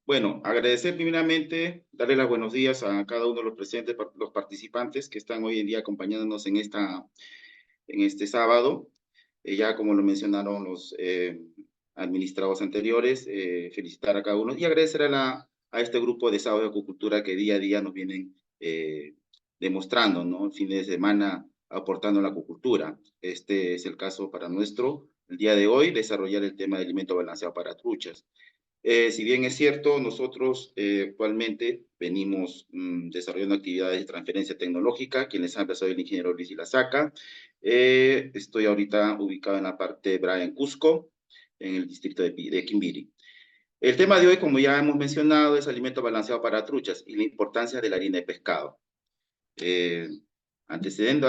Bueno, agradecer primeramente, darle los buenos días a cada uno de los presentes, los participantes que están hoy en día acompañándonos en este sábado. Ya como lo mencionaron los administrados anteriores, felicitar a cada uno y agradecer a este grupo de sábado de acuicultura que día a día nos vienen demostrando, ¿no? El fin de semana aportando a la acuicultura. Este es el caso para el día de hoy, desarrollar el tema de alimento balanceado para truchas. Si bien es cierto, nosotros actualmente venimos desarrollando actividades de transferencia tecnológica. Quien les habla soy el ingeniero Luis Ilazaca. Estoy ahorita ubicado en la parte de Bra, en Cusco, en el distrito de Quimbiri. El tema de hoy, como ya hemos mencionado, es alimento balanceado para truchas y la importancia de la harina de pescado. Eh, Antecediendo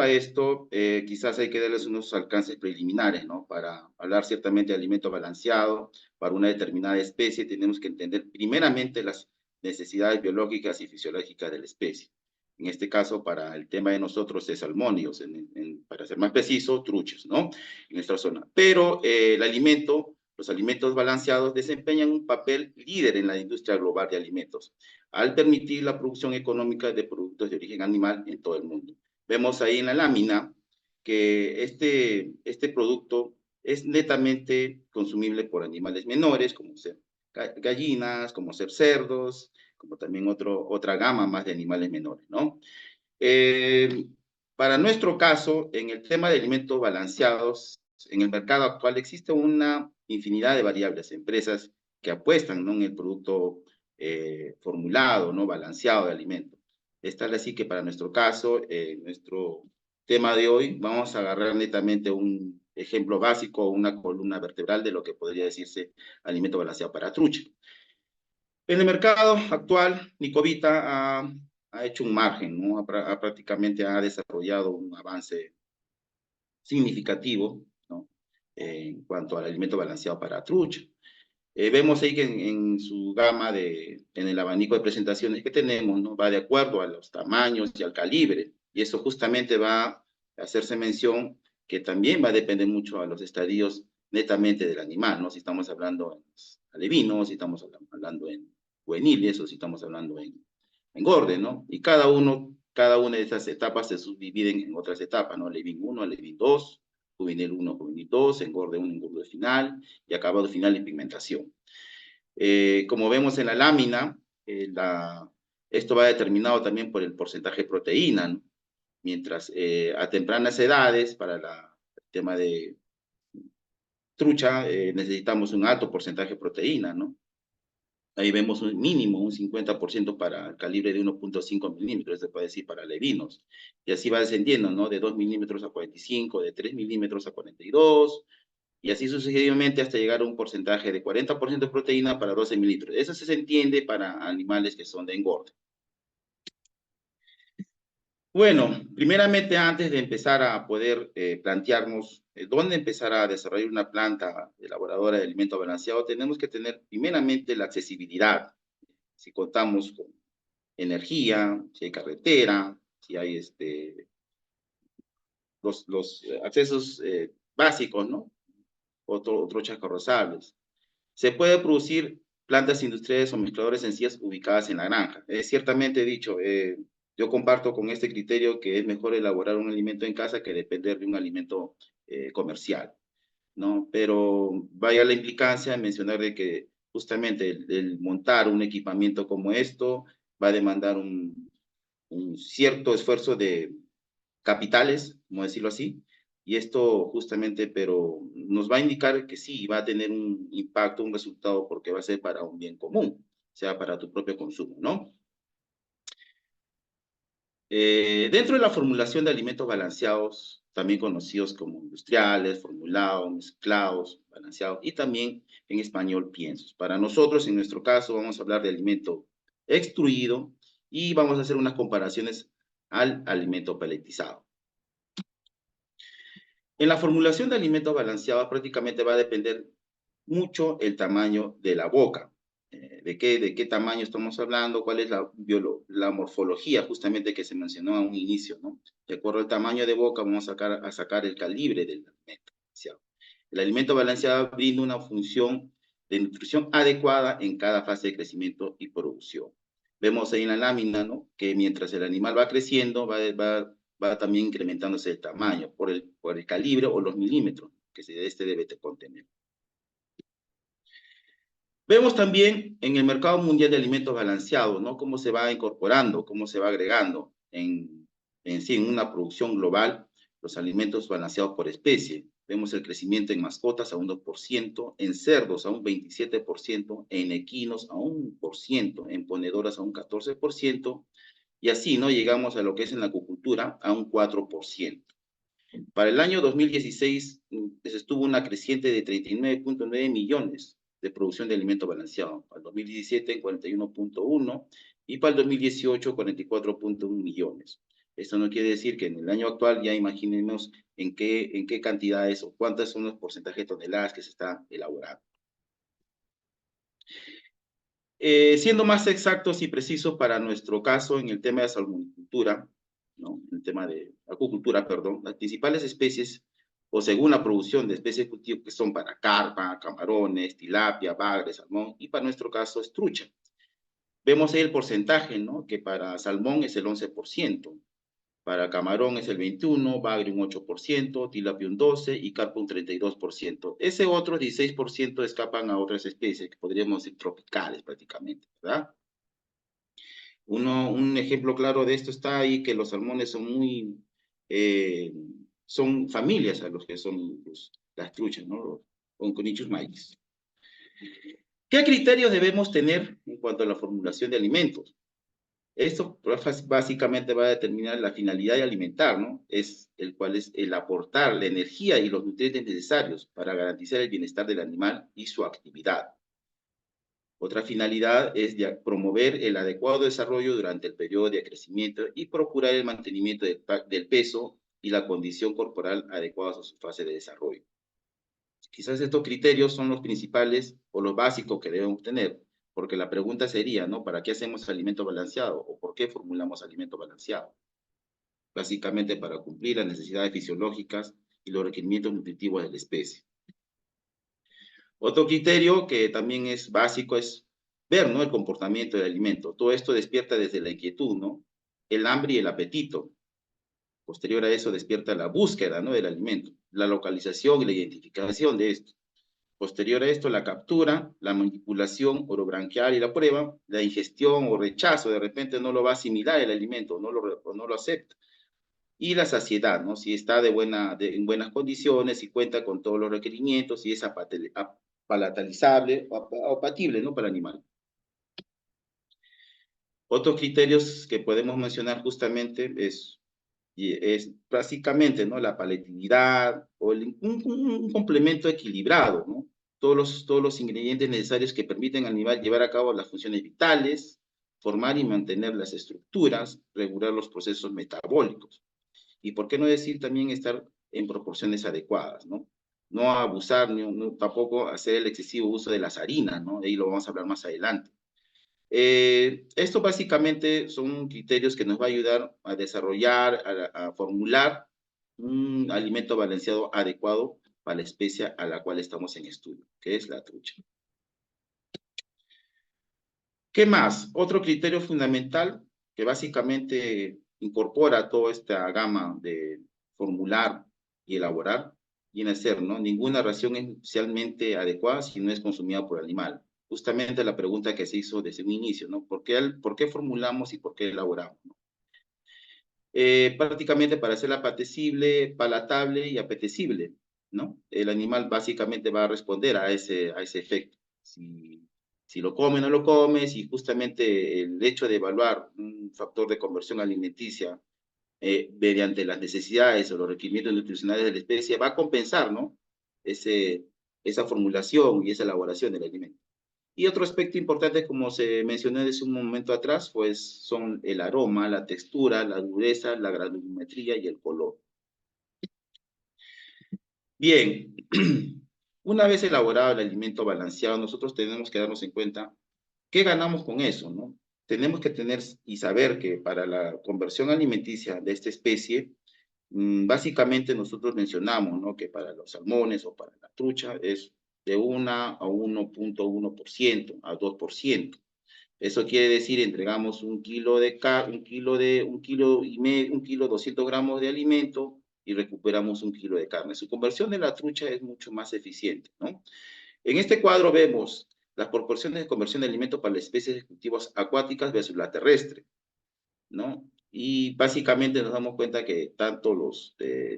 a esto, quizás hay que darles unos alcances preliminares, ¿no? Para hablar ciertamente de alimento balanceado para una determinada especie, tenemos que entender primeramente las necesidades biológicas y fisiológicas de la especie. En este caso, para el tema de nosotros es salmónidos, para ser más preciso, truchos, ¿no? En nuestra zona. Pero los alimentos balanceados desempeñan un papel líder en la industria global de alimentos al permitir la producción económica de productos de origen animal en todo el mundo. Vemos ahí en la lámina que este producto es netamente consumible por animales menores, como ser gallinas, como ser cerdos, como también otra gama más de animales menores, ¿no? Eh, para nuestro caso, en el tema de alimentos balanceados, en el mercado actual existe una infinidad de variables, empresas que apuestan, ¿no?, en el producto formulado, ¿no?, balanceado de alimentos. Es tal así que para nuestro caso, nuestro tema de hoy, vamos a agarrar netamente un ejemplo básico, una columna vertebral de lo que podría decirse alimento balanceado para trucha. En el mercado actual, Nicovita ha hecho un margen, ¿no? Prácticamente ha desarrollado un avance significativo, ¿no? En cuanto al alimento balanceado para trucha. Vemos ahí que en su gama en el abanico de presentaciones que tenemos, ¿no?, va de acuerdo a los tamaños y al calibre, y eso justamente va a hacerse mención que también va a depender mucho a los estadios netamente del animal, ¿no? Si estamos hablando en alevinos, si estamos hablando en juveniles o si estamos hablando en engorde, ¿no? Y cada una de esas etapas se subdividen en otras etapas, ¿no? Alevín 1, Alevín 2, juvenil 1, juvenil 2, engorde 1, engorde final y acabado final en pigmentación. Como vemos en la lámina, esto va determinado también por el porcentaje de proteína, ¿no? Mientras a tempranas edades, para el tema de trucha, necesitamos un alto porcentaje de proteína, ¿no? Ahí vemos un mínimo, un 50% para el calibre de 1.5 milímetros, se puede decir para levinos. Y así va descendiendo, ¿no? De 2 milímetros a 45, de 3 milímetros a 42, y así sucesivamente hasta llegar a un porcentaje de 40% de proteína para 12 mililitros. Eso se entiende para animales que son de engorde. Bueno, primeramente antes de empezar a poder plantearnos dónde empezar a desarrollar una planta elaboradora de alimento balanceado, tenemos que tener primeramente la accesibilidad. Si contamos con energía, si hay carretera, si hay los accesos básicos, ¿no? Trochas carrozables. Se puede producir plantas industriales o mezcladores sencillas ubicadas en la granja. Ciertamente dicho, yo comparto con este criterio que es mejor elaborar un alimento en casa que depender de un alimento comercial, ¿no? Pero vaya la implicancia de mencionar de que justamente el montar un equipamiento como esto va a demandar un cierto esfuerzo de capitales, como decirlo así, y esto justamente, pero nos va a indicar que sí, va a tener un impacto, un resultado, porque va a ser para un bien común, sea para tu propio consumo, ¿no? Dentro de la formulación de alimentos balanceados, también conocidos como industriales, formulados, mezclados, balanceados, y también en español piensos. Para nosotros, en nuestro caso, vamos a hablar de alimento extruido y vamos a hacer unas comparaciones al alimento peletizado. En la formulación de alimentos balanceados prácticamente va a depender mucho el tamaño de la boca. ¿De qué tamaño estamos hablando? ¿Cuál es la morfología justamente que se mencionó a un inicio, ¿no? De acuerdo al tamaño de boca vamos a sacar el calibre del alimento balanceado. El alimento balanceado brinda una función de nutrición adecuada en cada fase de crecimiento y producción. Vemos ahí en la lámina, ¿no?, que mientras el animal va creciendo, va también incrementándose el tamaño por el calibre o los milímetros que debe contener. Vemos también en el mercado mundial de alimentos balanceados, ¿no?, cómo se va incorporando, cómo se va agregando en una producción global los alimentos balanceados por especie. Vemos el crecimiento en mascotas a un 2%, en cerdos a un 27%, en equinos a un 1%, en ponedoras a un 14%, y así, ¿no?, llegamos a lo que es en la acuicultura a un 4%. Para el año 2016 estuvo una creciente de 39.9 millones de producción de alimento balanceado. Para el 2017 en 41.1 y para el 2018 44.1 millones. Esto no quiere decir que en el año actual ya imaginemos en qué cantidades o cuántos son los porcentajes de toneladas que se está elaborando. Siendo más exactos y precisos para nuestro caso en el tema de salmonicultura, ¿no?, el tema de acuicultura, perdón, las principales especies, o según la producción de especies de cultivo, que son para carpa, camarones, tilapia, bagre, salmón, y para nuestro caso es trucha. Vemos ahí el porcentaje, ¿no?, que para salmón es el 11%, para camarón es el 21%, bagre un 8%, tilapia un 12% y carpa un 32%. Ese otro 16% escapan a otras especies que podríamos decir tropicales prácticamente, ¿verdad? Un ejemplo claro de esto está ahí, que los salmones son familias a los que son las truchas, ¿no?, los Onconichus majis. ¿Qué criterios debemos tener en cuanto a la formulación de alimentos? Esto básicamente va a determinar la finalidad de alimentar, ¿no?, el cual es el aportar la energía y los nutrientes necesarios para garantizar el bienestar del animal y su actividad. Otra finalidad es promover el adecuado desarrollo durante el periodo de crecimiento y procurar el mantenimiento del peso y la condición corporal adecuadas a su fase de desarrollo. Quizás estos criterios son los principales o los básicos que debemos tener, porque la pregunta sería, ¿no?, ¿para qué hacemos alimento balanceado o por qué formulamos alimento balanceado? Básicamente para cumplir las necesidades fisiológicas y los requerimientos nutritivos de la especie. Otro criterio que también es básico es ver, ¿no?, el comportamiento del alimento. Todo esto despierta desde la inquietud, ¿no?, el hambre y el apetito. Posterior a eso despierta la búsqueda, ¿no?, del alimento, la localización y la identificación de esto. Posterior a esto, la captura, la manipulación orobranquial y la prueba, la ingestión o rechazo, de repente no lo va a asimilar el alimento, no lo acepta. Y la saciedad, ¿no?, si está en buenas condiciones, si cuenta con todos los requerimientos, si es palatalizable o apatible, ¿no?, para el animal. Otros criterios que podemos mencionar justamente es básicamente, ¿no?, la palatabilidad o un complemento equilibrado, ¿no?, todos los ingredientes necesarios que permiten al animal llevar a cabo las funciones vitales, formar y mantener las estructuras, regular los procesos metabólicos. Y por qué no decir también estar en proporciones adecuadas, ¿no? No abusar, tampoco hacer el excesivo uso de las harinas, ¿no? De ahí lo vamos a hablar más adelante. Esto básicamente son criterios que nos va a ayudar a desarrollar, a formular un alimento balanceado adecuado para la especie a la cual estamos en estudio, que es la trucha. ¿Qué más? Otro criterio fundamental que básicamente incorpora toda esta gama de formular y elaborar, viene a ser, ¿no?, ninguna ración es especialmente adecuada si no es consumida por el animal. Justamente la pregunta que se hizo desde un inicio, ¿no? ¿Por qué formulamos y por qué elaboramos, ¿no? Prácticamente para hacerla apetecible, palatable y apetecible, ¿no? El animal básicamente va a responder a ese efecto. Si lo come o no lo come, si justamente el hecho de evaluar un factor de conversión alimenticia mediante las necesidades o los requerimientos nutricionales de la especie va a compensar, ¿no?, esa formulación y esa elaboración del alimento. Y otro aspecto importante, como se mencionó desde un momento atrás, pues son el aroma, la textura, la dureza, la granulometría y el color. Bien, una vez elaborado el alimento balanceado, nosotros tenemos que darnos en cuenta qué ganamos con eso, ¿no? Tenemos que tener y saber que para la conversión alimenticia de esta especie, básicamente nosotros mencionamos, ¿no?, que para los salmones o para la trucha es de 1 a 1.1%, a 2%. Eso quiere decir, entregamos un kilo de un kilo y medio, 1 kilo 200 gramos de alimento y recuperamos 1 kilo de carne. Su conversión de la trucha es mucho más eficiente, ¿no? En este cuadro vemos las proporciones de conversión de alimento para las especies de cultivos acuáticas versus la terrestre, ¿no? Y básicamente nos damos cuenta que tanto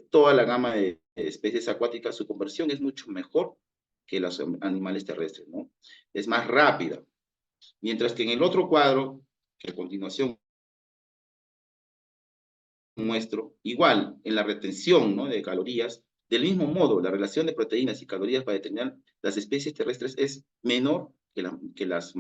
toda la gama de especies acuáticas, su conversión es mucho mejor que los animales terrestres, ¿no? Es más rápida. Mientras que en el otro cuadro, que a continuación muestro, igual en la retención, ¿no?, de calorías, del mismo modo, la relación de proteínas y calorías para determinar las especies terrestres es menor que las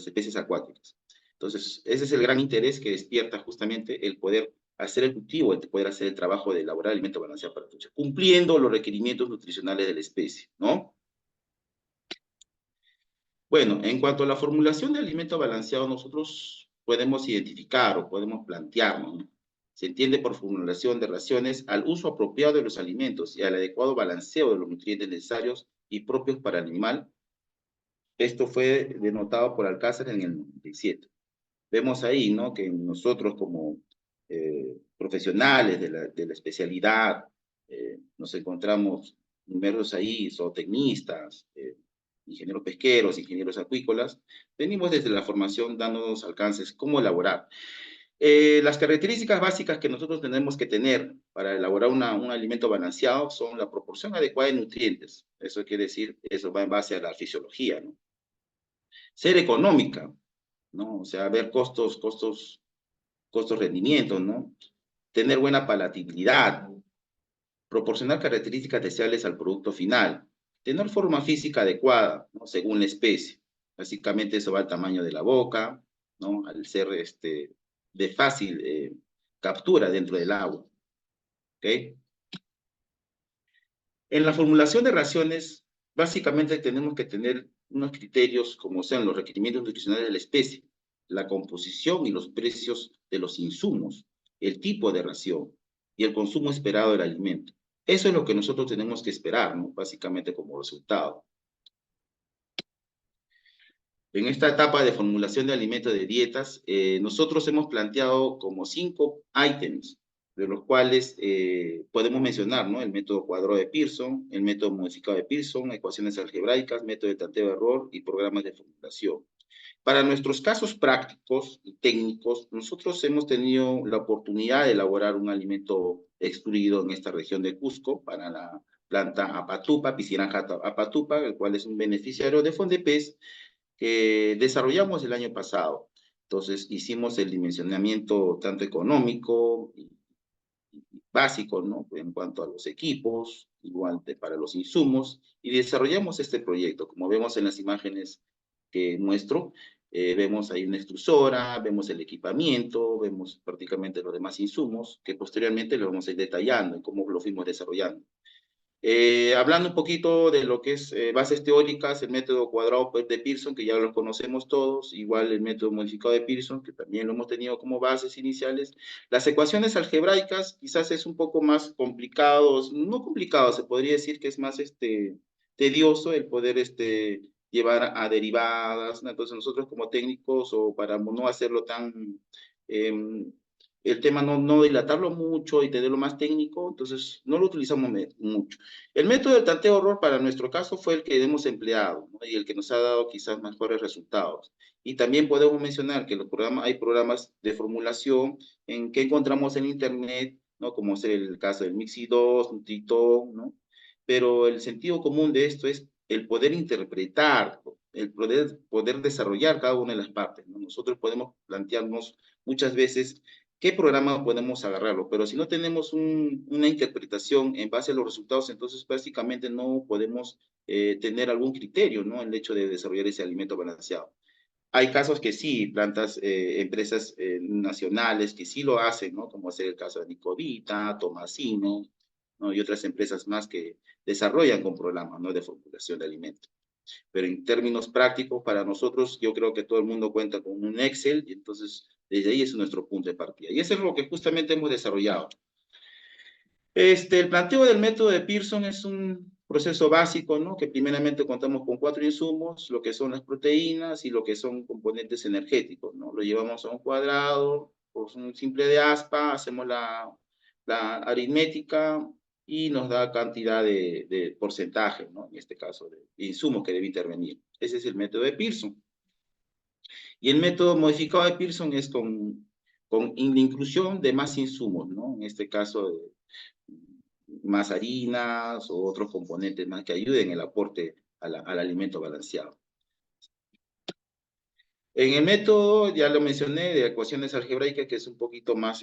especies acuáticas. Entonces, ese es el gran interés que despierta justamente el poder hacer el cultivo, el poder hacer el trabajo de elaborar alimento balanceado para la trucha, cumpliendo los requerimientos nutricionales de la especie, ¿no? Bueno, en cuanto a la formulación de alimento balanceado, nosotros podemos identificar o podemos plantearnos, ¿no? Se entiende por formulación de raciones al uso apropiado de los alimentos y al adecuado balanceo de los nutrientes necesarios y propios para el animal. Esto fue denotado por Alcázar en el 97. Vemos ahí, ¿no?, que nosotros como profesionales de la especialidad, nos encontramos numerosos ahí, zootecnistas, ingenieros pesqueros, ingenieros acuícolas, venimos desde la formación dándonos alcances cómo elaborar. Las características básicas que nosotros tenemos que tener para elaborar un alimento balanceado son la proporción adecuada de nutrientes. Eso quiere decir, eso va en base a la fisiología, ¿no? Ser económica, ¿no? O sea, ver costos-rendimientos, ¿no? Tener buena palatabilidad, proporcionar características deseables al producto final, tener forma física adecuada, ¿no?, según la especie. Básicamente eso va al tamaño de la boca, ¿no?, al ser de fácil captura dentro del agua. ¿Ok? En la formulación de raciones, básicamente tenemos que tener unos criterios como sean los requerimientos nutricionales de la especie, la composición y los precios de los insumos, el tipo de ración y el consumo esperado del alimento. Eso es lo que nosotros tenemos que esperar, ¿no?, básicamente como resultado. En esta etapa de formulación de alimentos de dietas, nosotros hemos planteado como 5 ítems, de los cuales podemos mencionar, ¿no?, el método cuadrado de Pearson, el método modificado de Pearson, ecuaciones algebraicas, método de tanteo-error y programas de formulación. Para nuestros casos prácticos y técnicos, nosotros hemos tenido la oportunidad de elaborar un alimento extruido en esta región de Cusco para la planta Apatupa, Piscinanja Apatupa, el cual es un beneficiario de Fondepes, que desarrollamos el año pasado. Entonces, hicimos el dimensionamiento tanto económico y básico, ¿no?, en cuanto a los equipos, igual para los insumos, y desarrollamos este proyecto. Como vemos en las imágenes que muestro, vemos ahí una extrusora, vemos el equipamiento, vemos prácticamente los demás insumos, que posteriormente lo vamos a ir detallando y cómo lo fuimos desarrollando. Hablando un poquito de lo que es bases teóricas, el método cuadrado de Pearson, que ya lo conocemos todos, igual el método modificado de Pearson, que también lo hemos tenido como bases iniciales. Las ecuaciones algebraicas quizás es un poco más complicado, no complicado, se podría decir que es más tedioso el poder llevar a derivadas, ¿no? Entonces nosotros como técnicos, o para no hacerlo tan... el tema no dilatarlo mucho y tenerlo más técnico, entonces no lo utilizamos mucho. El método del tanteo-error para nuestro caso fue el que hemos empleado, ¿no?, y el que nos ha dado quizás mejores resultados. Y también podemos mencionar que hay programas de formulación en que encontramos en internet, ¿no?, como es el caso del Mixi2, Nutritón, ¿no? Pero el sentido común de esto es el poder interpretar, el poder desarrollar cada una de las partes, ¿no? Nosotros podemos plantearnos muchas veces qué programa podemos agarrarlo, pero si no tenemos una interpretación en base a los resultados, entonces básicamente no podemos tener algún criterio, ¿no?, en el hecho de desarrollar ese alimento balanceado. Hay casos que sí, empresas nacionales que sí lo hacen, ¿no?, como es el caso de Nicovita, Tomasino, ¿no?, y otras empresas más que desarrollan con programas, ¿no?, de formulación de alimentos. Pero en términos prácticos, para nosotros, yo creo que todo el mundo cuenta con un Excel, y entonces desde ahí es nuestro punto de partida. Y eso es lo que justamente hemos desarrollado. El planteo del método de Pearson es un proceso básico, ¿no? Que primeramente contamos con 4 insumos, lo que son las proteínas y lo que son componentes energéticos, ¿no? Lo llevamos a un cuadrado, pues un simple de aspa, hacemos la aritmética y nos da cantidad de porcentaje, ¿no? En este caso, de insumos que debe intervenir. Ese es el método de Pearson. Y el método modificado de Pearson es con la inclusión de más insumos, ¿no? En este caso, más harinas o otros componentes más que ayuden el aporte al alimento balanceado. En el método, ya lo mencioné, de ecuaciones algebraicas, que es un poquito más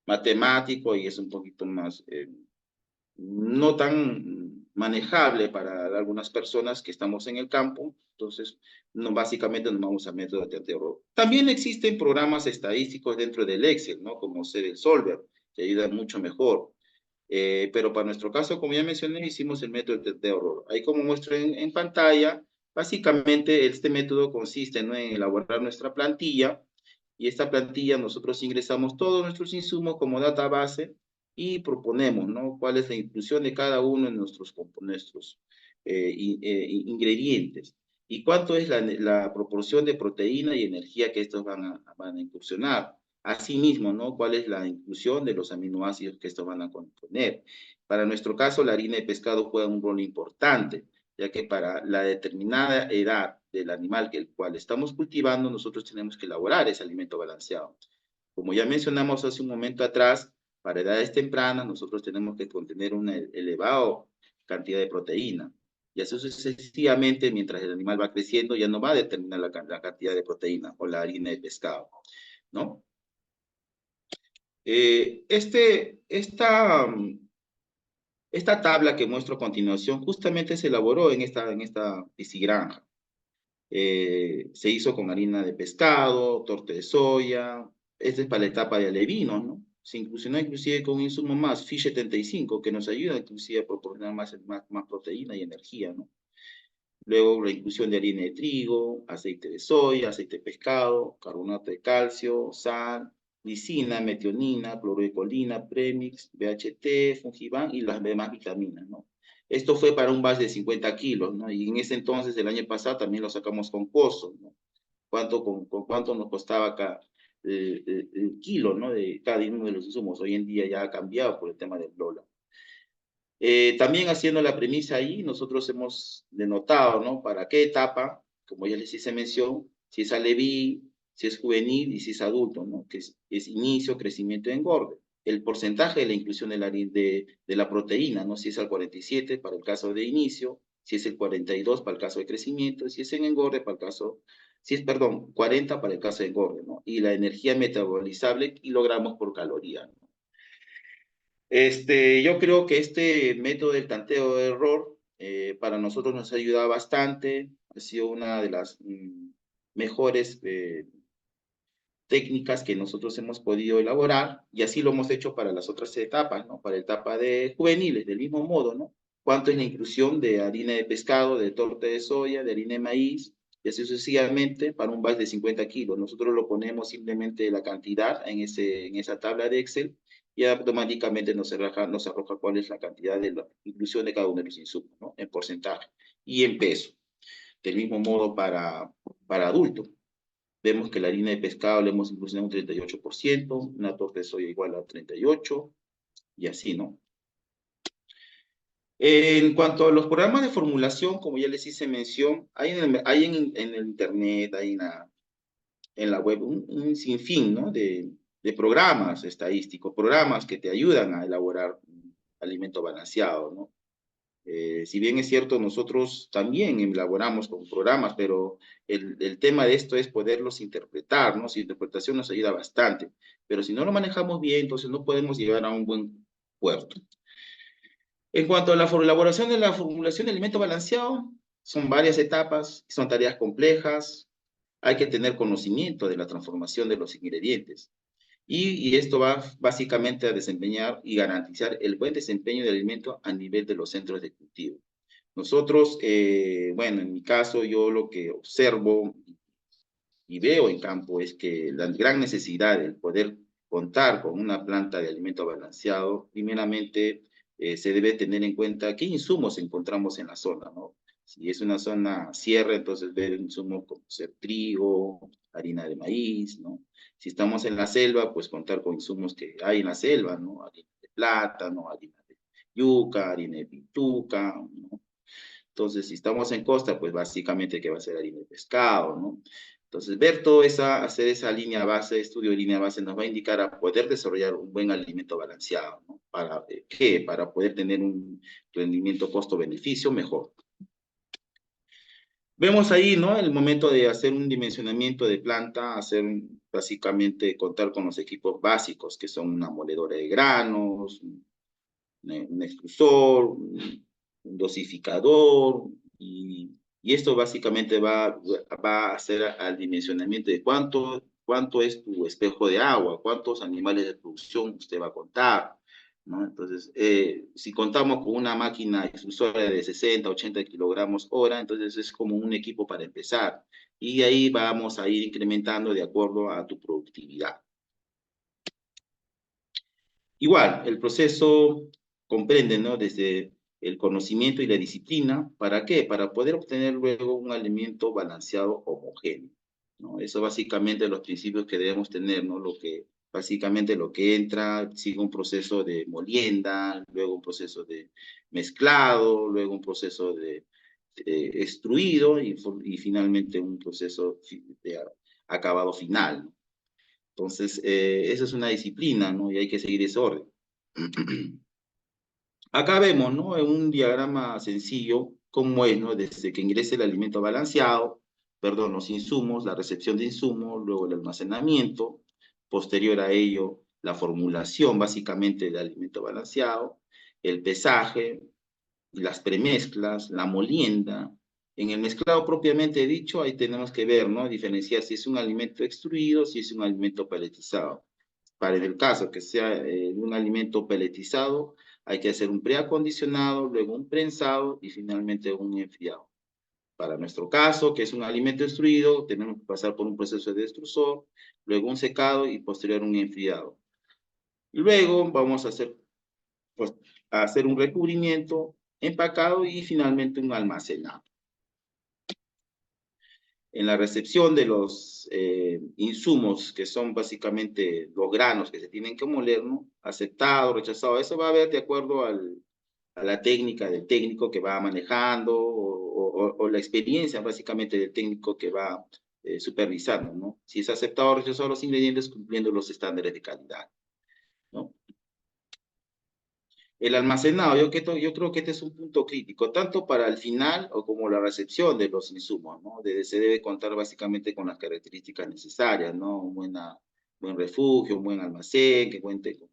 matemático y es un poquito más no tan manejable para algunas personas que estamos en el campo. Entonces, no, básicamente nos vamos a método de error. También existen programas estadísticos dentro del Excel, ¿no? Como el Solver, que ayuda mucho mejor. Pero para nuestro caso, como ya mencioné, hicimos el método de error. Ahí como muestro en pantalla, básicamente este método consiste, ¿no? En elaborar nuestra plantilla, y esta plantilla nosotros ingresamos todos nuestros insumos como database y proponemos, ¿no? Cuál es la inclusión de cada uno de nuestros ingredientes y cuánto es la proporción de proteína y energía que estos van a incursionar. Asimismo, ¿no? ¿Cuál es la inclusión de los aminoácidos que estos van a componer? Para nuestro caso, la harina de pescado juega un rol importante, ya que para la determinada edad del animal que el cual estamos cultivando, nosotros tenemos que elaborar ese alimento balanceado. Como ya mencionamos hace un momento atrás, para edades tempranas nosotros tenemos que contener una elevada cantidad de proteína. Y así sucesivamente, mientras el animal va creciendo, ya no va a determinar la cantidad de proteína o la harina de pescado, ¿no? Esta tabla que muestro a continuación justamente se elaboró en esta piscigranja. Se hizo con harina de pescado, torta de soya. Esta es para la etapa de alevino, ¿no? Se inclusionó inclusive con un insumo más, Fish 75, que nos ayuda inclusive a proporcionar más proteína y energía, ¿no? Luego la inclusión de harina de trigo, aceite de soya, aceite de pescado, carbonato de calcio, sal, lisina, metionina, clorocolina, premix, BHT, fungiban y las demás vitaminas, ¿no? Esto fue para un batch de 50 kilos, ¿no? Y en ese entonces, el año pasado, también lo sacamos con costo, ¿no? Con cuánto nos costaba acá el kilo, ¿no? De cada uno de los insumos. Hoy en día ya ha cambiado por el tema del dólar. También haciendo la premisa ahí, nosotros hemos denotado, ¿no? Para qué etapa, como ya les hice mención, si es aleví, si es juvenil y si es adulto, ¿no? Que es inicio, crecimiento y engorde. El porcentaje de la inclusión de la proteína, ¿no? Si es al 47 para el caso de inicio, si es el 42 para el caso de crecimiento, si es en engorde para el caso, si es, perdón, 40 para el caso de engorde, ¿no? Y la energía metabolizable, kilogramos por caloría, ¿no? Yo creo que este método del tanteo de error para nosotros nos ha ayudado bastante, ha sido una de las mejores técnicas que nosotros hemos podido elaborar y así lo hemos hecho para las otras etapas, ¿no? Para la etapa de juveniles, del mismo modo, ¿no? ¿Cuánto es la inclusión de harina de pescado, de torta de soya, de harina de maíz? Y así sucesivamente para un batch de 50 kilos. Nosotros lo ponemos simplemente la cantidad en esa tabla de Excel y automáticamente nos arroja cuál es la cantidad de la inclusión de cada uno de los insumos, ¿no? En porcentaje y en peso. Del mismo modo para adultos. Vemos que la harina de pescado le hemos inclusionado un 38%, una torta de soya igual a 38%, y así, ¿no? En cuanto a los programas de formulación, como ya les hice mención, hay en el internet, hay en la web un sinfín, ¿no? De programas estadísticos, programas que te ayudan a elaborar un alimento balanceado, ¿no? Si bien es cierto, nosotros también elaboramos con programas, pero el tema de esto es poderlos interpretar, ¿no? Su interpretación nos ayuda bastante, pero si no lo manejamos bien, entonces no podemos llegar a un buen puerto. En cuanto a la elaboración de la formulación de alimento balanceado, son varias etapas, son tareas complejas, hay que tener conocimiento de la transformación de los ingredientes. Y esto va básicamente a desempeñar y garantizar el buen desempeño del alimento a nivel de los centros de cultivo. Nosotros, bueno, en mi caso, yo lo que observo y veo en campo es que la gran necesidad de poder contar con una planta de alimento balanceado, primeramente se debe tener en cuenta qué insumos encontramos en la zona, ¿no? Si es una zona sierra, entonces ver insumos como ser trigo, harina de maíz, ¿no? Si estamos en la selva, pues contar con insumos que hay en la selva, ¿no? Harina de plátano, harina de yuca, harina de pituca, ¿no? Entonces, si estamos en costa, pues básicamente que va a ser harina de pescado, ¿no? Entonces, ver toda esa, hacer esa línea base, estudio de línea base, nos va a indicar a poder desarrollar un buen alimento balanceado, ¿no? ¿Para qué? Para poder tener un rendimiento costo-beneficio mejor. Vemos ahí, ¿no? El momento de hacer un dimensionamiento de planta, hacer básicamente contar con los equipos básicos, que son una moledora de granos, un extrusor, un dosificador, y esto básicamente va a hacer al dimensionamiento de cuánto es tu espejo de agua, cuántos animales de producción usted va a contar, ¿no? Entonces, si contamos con una máquina extrusora de 60, 80 kilogramos hora, entonces es como un equipo para empezar. Y de ahí vamos a ir incrementando de acuerdo a tu productividad. Igual, el proceso comprende, ¿no? Desde el conocimiento y la disciplina. ¿Para qué? Para poder obtener luego un alimento balanceado homogéneo, ¿no? Eso básicamente los principios que debemos tener, ¿no? Básicamente lo que entra sigue un proceso de molienda, luego un proceso de mezclado, luego un proceso de extruido y finalmente un proceso de acabado final, ¿no? Entonces, esa es una disciplina, ¿no? Y hay que seguir ese orden. Acá vemos, ¿no? En un diagrama sencillo cómo es, ¿no? Desde que ingrese el alimento balanceado, perdón, los insumos, la recepción de insumos, luego el almacenamiento, posterior a ello, la formulación básicamente del alimento balanceado, el pesaje, las premezclas, la molienda. En el mezclado propiamente dicho, ahí tenemos que ver, ¿no? Diferenciar si es un alimento extruido, si es un alimento paletizado. Para el caso que sea un alimento peletizado, hay que hacer un preacondicionado, luego un prensado y finalmente un enfriado. Para nuestro caso, que es un alimento extruido, tenemos que pasar por un proceso de extrusor, luego un secado y posterior un enfriado. Luego vamos a hacer, pues, a hacer un recubrimiento, empacado y finalmente un almacenado. En la recepción de los insumos, que son básicamente los granos que se tienen que moler, ¿no? Aceptado, rechazado, eso va a ver de acuerdo a la técnica del técnico que va manejando o la experiencia básicamente del técnico que va supervisando, ¿no? Si es aceptado o rechazado los ingredientes cumpliendo los estándares de calidad, ¿no? El almacenado, yo creo que este es un punto crítico, tanto para el final o como la recepción de los insumos, ¿no? Se debe contar básicamente con las características necesarias, ¿no? Buen refugio, un buen almacén, que cuente con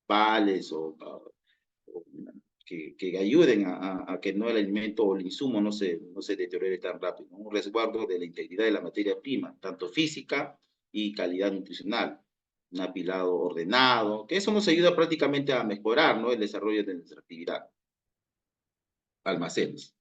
pales o que ayuden a que no el alimento o el insumo no se deteriore tan rápido, ¿no? Un resguardo de la integridad de la materia prima, tanto física y calidad nutricional, un apilado ordenado, que eso nos ayuda prácticamente a mejorar, ¿no? El desarrollo de nuestra actividad, almacenes.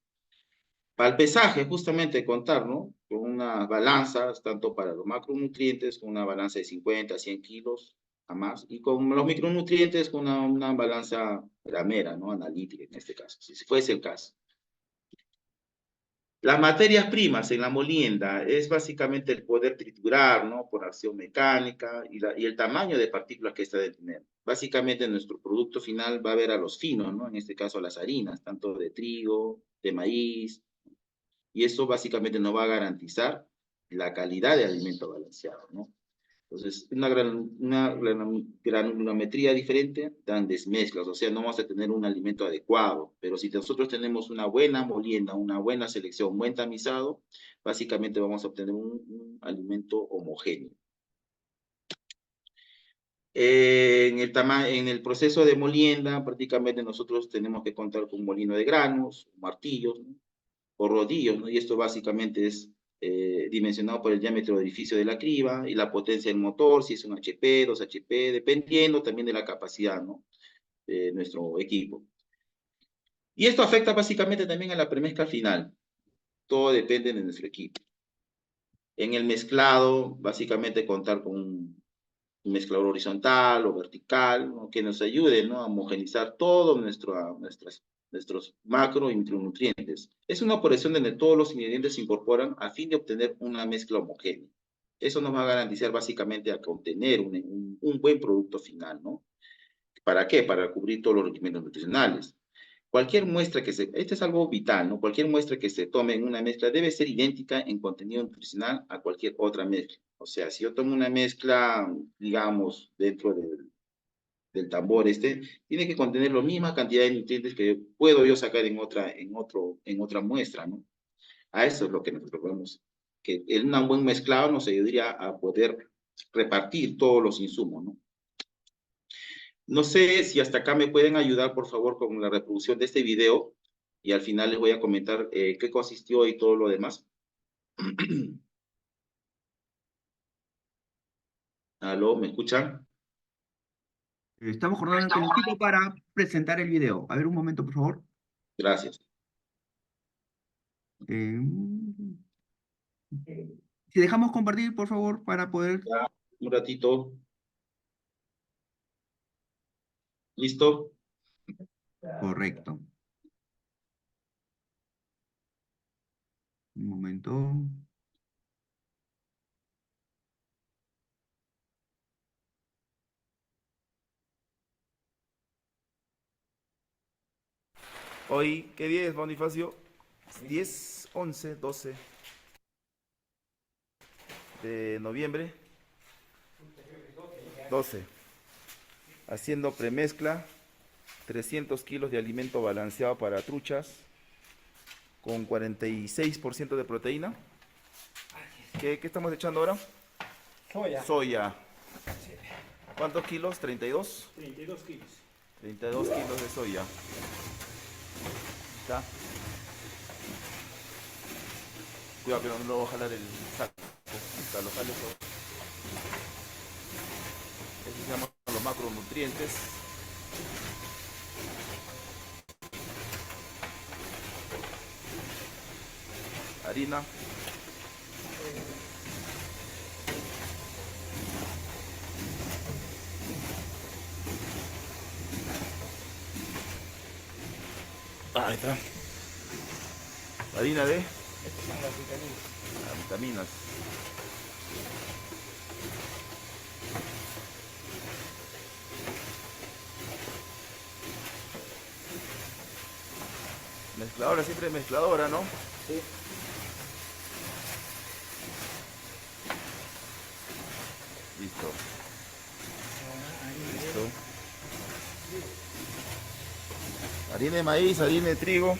Para el pesaje, justamente contar, ¿no? Con unas balanzas, tanto para los macronutrientes, con una balanza de 50 a 100 kilos a más, y con los micronutrientes con una balanza gramera, ¿no? Analítica en este caso, si fuese el caso. Las materias primas en la molienda es básicamente el poder triturar, ¿no? Por acción mecánica y el tamaño de partículas que ésta debe tener. Básicamente nuestro producto final va a ver a los finos, ¿no? En este caso las harinas, tanto de trigo, de maíz, y eso básicamente nos va a garantizar la calidad de alimento balanceado, ¿no? Entonces, una granulometría diferente dan desmezclas, o sea, no vamos a tener un alimento adecuado, pero si nosotros tenemos una buena molienda, una buena selección, un buen tamizado, básicamente vamos a obtener un alimento homogéneo. En el proceso de molienda, prácticamente nosotros tenemos que contar con un molino de granos, martillos, ¿no? O rodillos, ¿no? Y esto básicamente es dimensionado por el diámetro del orificio de la criba y la potencia del motor, si es un HP, 2 HP, dependiendo también de la capacidad, ¿no? De nuestro equipo. Y esto afecta básicamente también a la premezcla final. Todo depende de nuestro equipo. En el mezclado, básicamente contar con un mezclador horizontal o vertical, ¿no? Que nos ayude, ¿no? A homogenizar todos nuestros macro y micronutrientes. Es una operación donde todos los ingredientes se incorporan a fin de obtener una mezcla homogénea. Eso nos va a garantizar básicamente a obtener un buen producto final, ¿no? ¿Para qué? Para cubrir todos los requerimientos nutricionales. Cualquier muestra que se, esto es algo vital, ¿no? Cualquier muestra que se tome en una mezcla debe ser idéntica en contenido nutricional a cualquier otra mezcla. O sea, si yo tomo una mezcla, digamos, dentro del tambor tiene que contener la misma cantidad de nutrientes que puedo yo sacar en otra muestra, ¿no? A eso es lo que nosotros vemos, que en un buen mezclado nos ayudaría a poder repartir todos los insumos, ¿no? No sé si hasta acá me pueden ayudar, por favor, con la reproducción de este video y al final les voy a comentar qué consistió y todo lo demás. ¿Aló? ¿Me escuchan? Estamos coordinando con el equipo para presentar el video. A ver, un momento, por favor. Gracias. Eh, si dejamos compartir, por favor, para poder... Ya, un ratito. ¿Listo? Correcto. Un momento. Hoy, ¿qué día es, Bonifacio? 10, 11, 12 de noviembre. 12. Haciendo premezcla. 300 kilos de alimento balanceado para truchas. Con 46% de proteína. ¿Qué estamos echando ahora? Soya. Soya. ¿Cuántos kilos? 32. 32 kilos. 32 kilos de soya. ¿Está? Cuidado que no lo voy a jalar el saco. Está, lo jale todo. Estos se llaman los macronutrientes. Harina. Ahí está. Harina de Estas son las vitaminas. vitaminas. Mezcladora, siempre mezcladora, ¿no? Sí. Listo. Harina Listo. Harina de maíz, harina de trigo.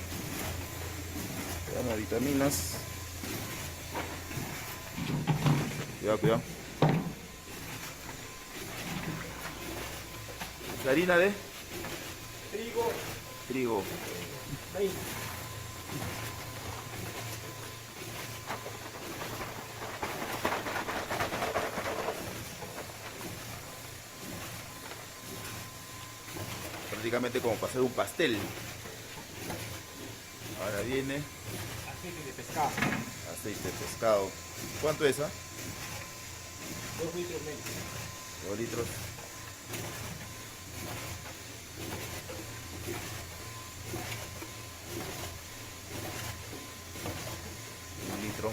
Las vitaminas. Cuidado, cuidado. La harina de trigo, trigo. maíz. Prácticamente como para hacer un pastel. Ahora viene Aceite de pescado. aceite de pescado. ¿Cuánto es, 2 litros medio. 2 litros. Un litro.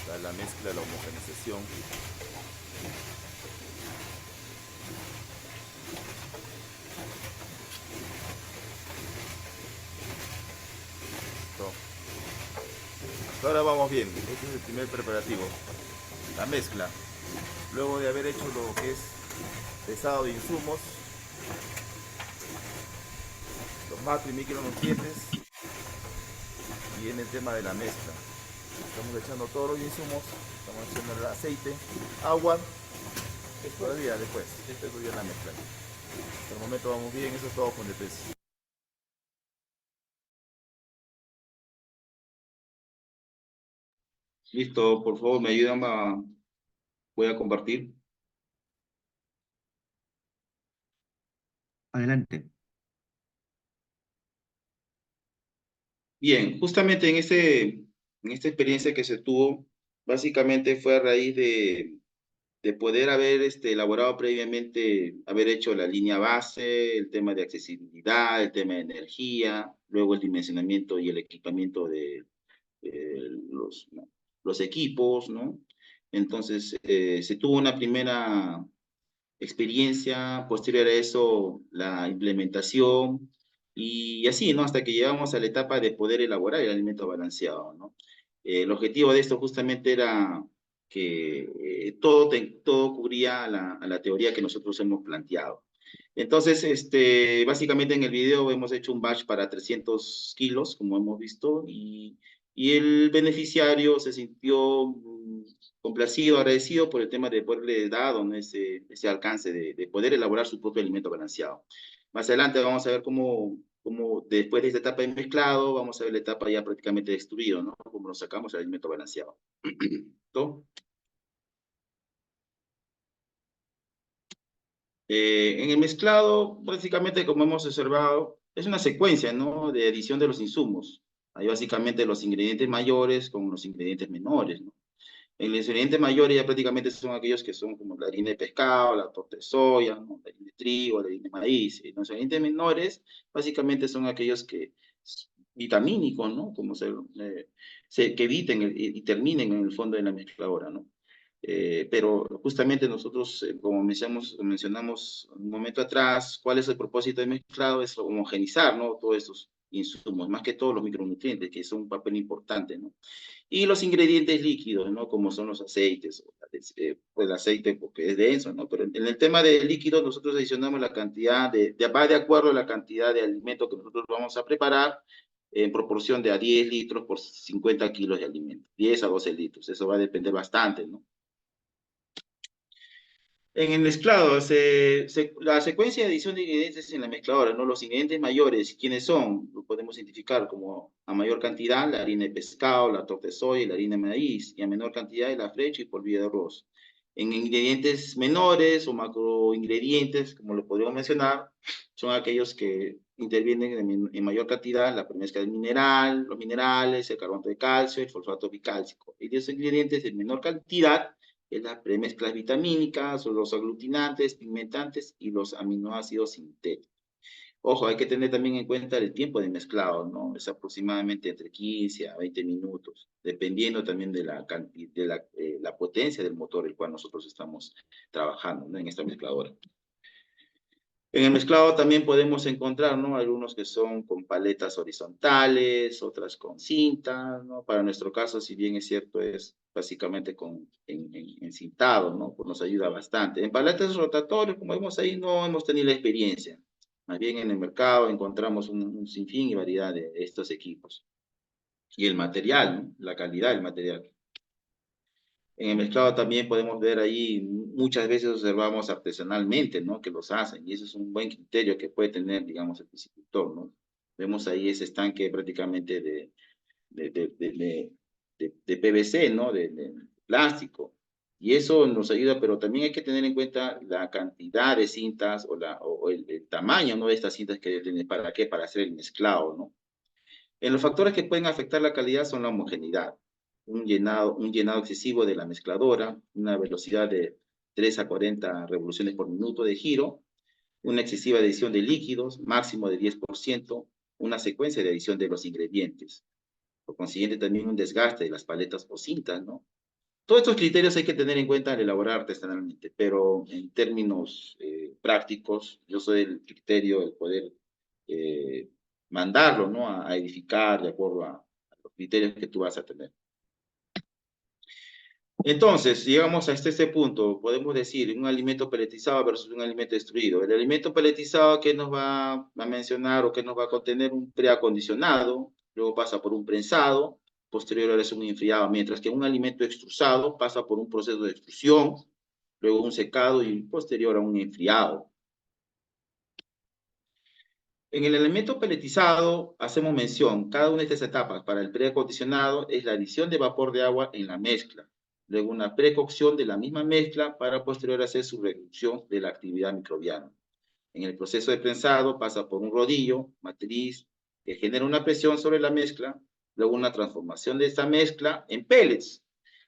Está la mezcla, la homogenización. Listo. Hasta ahora vamos bien. Este es el primer preparativo. La mezcla. Luego de haber hecho lo que es pesado de insumos, los macro y micronutrientes, viene el tema de la mezcla. Estamos echando todos los insumos, estamos echando el aceite, agua, todavía después ya la mezcla. Hasta el momento vamos bien, eso es todo con DPS. Listo, por favor, me ayudan voy a compartir. Adelante. Bien, justamente En esta experiencia que se tuvo, básicamente fue a raíz de poder haber elaborado previamente, haber hecho la línea base, el tema de accesibilidad, el tema de energía, luego el dimensionamiento y el equipamiento de los equipos, ¿no? Entonces, se tuvo una primera experiencia, posterior a eso la implementación y así, ¿no? Hasta que llegamos a la etapa de poder elaborar el alimento balanceado, ¿no? El objetivo de esto justamente era que todo cubría a la teoría que nosotros hemos planteado. Entonces, básicamente en el video hemos hecho un batch para 300 kilos, como hemos visto, y el beneficiario se sintió complacido, agradecido por el tema de poderle dado, ¿no? ese alcance de poder elaborar su propio alimento balanceado. Más adelante vamos a ver cómo después de esta etapa de mezclado, vamos a ver la etapa ya prácticamente de extruido, ¿no? Cómo nos sacamos el alimento balanceado. ¿Todo? En el mezclado, básicamente, como hemos observado, es una secuencia, ¿no? De adición de los insumos. Hay básicamente los ingredientes mayores con los ingredientes menores, ¿no? En los ingredientes mayores ya prácticamente son aquellos que son como la harina de pescado, la torta de soya, ¿no? La harina de trigo, la harina de maíz. Y los ingredientes menores básicamente son aquellos que vitamínicos, ¿no? Como que eviten y terminen en el fondo de la mezcladora, ¿no? Pero justamente nosotros, como mencionamos un momento atrás, ¿cuál es el propósito de mezclado? Es homogenizar, ¿no? Todos estos insumos, más que todos los micronutrientes, que son un papel importante, ¿no? Y los ingredientes líquidos, ¿no? Como son los aceites, pues el aceite porque es denso, ¿no? Pero en el tema de líquidos nosotros adicionamos la cantidad va de acuerdo a la cantidad de alimento que nosotros vamos a preparar en proporción de a 10 litros por 50 kilos de alimento, 10 a 12 litros, eso va a depender bastante, ¿no? En el mezclado, la secuencia de adición de ingredientes en la mezcladora, ¿no? Los ingredientes mayores, ¿quiénes son? Lo podemos identificar como a mayor cantidad la harina de pescado, la torta de soya y la harina de maíz, y a menor cantidad la flecha y polvillo de arroz. En ingredientes menores o macroingredientes, como lo podríamos mencionar, son aquellos que intervienen en mayor cantidad la premezcla del mineral, los minerales, el carbonato de calcio, el fosfato bicálcico. Y esos ingredientes en menor cantidad es las premezclas vitamínicas o los aglutinantes, pigmentantes y los aminoácidos sintéticos. Ojo, hay que tener también en cuenta el tiempo de mezclado, ¿no? Es aproximadamente entre 15 a 20 minutos, dependiendo también de la potencia del motor el cual nosotros estamos trabajando, ¿no? En esta mezcladora. En el mezclado también podemos encontrar, ¿no? Algunos que son con paletas horizontales, otras con cinta, ¿no? Para nuestro caso, si bien es cierto, es básicamente encintado, ¿no? Pues nos ayuda bastante. En paletas rotatorias, como vemos ahí, no hemos tenido la experiencia. Más bien en el mercado encontramos un sinfín y variedad de estos equipos. Y el material, ¿no? La calidad del material. En el mezclado también podemos ver ahí, muchas veces observamos artesanalmente, ¿no? Que los hacen, y eso es un buen criterio que puede tener, digamos, el piscicultor, ¿no? Vemos ahí ese estanque prácticamente de PVC, ¿no? De plástico. Y eso nos ayuda, pero también hay que tener en cuenta la cantidad de cintas o el tamaño, ¿no? De estas cintas que tienen, ¿para qué? Para hacer el mezclado, ¿no? En los factores que pueden afectar la calidad son la homogeneidad, un llenado excesivo de la mezcladora, una velocidad de 3 a 40 revoluciones por minuto de giro, una excesiva adición de líquidos, máximo de 10%, una secuencia de adición de los ingredientes. Por consiguiente, también un desgaste de las paletas o cintas, ¿no? Todos estos criterios hay que tener en cuenta al elaborar artesanalmente, pero en términos prácticos, yo soy el criterio del poder mandarlo, ¿no? A edificar de acuerdo a los criterios que tú vas a tener. Entonces, llegamos hasta este punto, podemos decir un alimento peletizado versus un alimento destruido. El alimento peletizado, ¿qué nos va a mencionar o qué nos va a contener? Un preacondicionado, luego pasa por un prensado, posterior es un enfriado, mientras que un alimento extrusado pasa por un proceso de extrusión, luego un secado y posterior a un enfriado. En el alimento peletizado hacemos mención, cada una de estas etapas para el preacondicionado es la adición de vapor de agua en la mezcla, luego una precocción de la misma mezcla para posterior hacer su reducción de la actividad microbiana. En el proceso de prensado pasa por un rodillo, matriz, que genera una presión sobre la mezcla, luego una transformación de esta mezcla en pellets,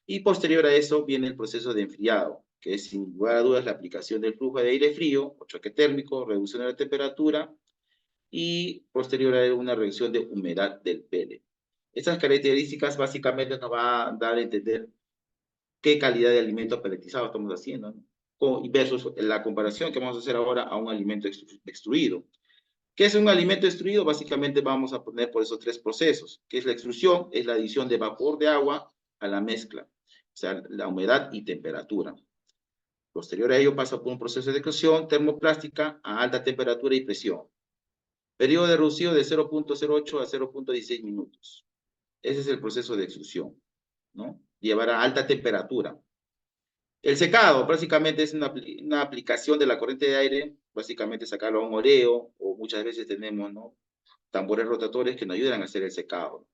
y posterior a eso viene el proceso de enfriado, que es sin lugar a dudas la aplicación del flujo de aire frío, o choque térmico, reducción de la temperatura, y posterior a una reducción de humedad del pellet. Estas características básicamente nos va a dar a entender qué calidad de alimento pelletizado estamos haciendo, ¿no? Versus la comparación que vamos a hacer ahora a un alimento extruido. ¿Qué es un alimento extruido? Básicamente vamos a poner por esos tres procesos, que es la extrusión, es la adición de vapor de agua a la mezcla, o sea, la humedad y temperatura. Posterior a ello pasa por un proceso de cocción termoplástica a alta temperatura y presión. Periodo de reducido de 0.08 a 0.16 minutos. Ese es el proceso de extrusión, ¿no? Llevar a alta temperatura. El secado, básicamente es una aplicación de la corriente de aire, básicamente sacarlo a un oreo, o muchas veces tenemos, ¿no?, tambores rotatorios que nos ayudan a hacer el secado,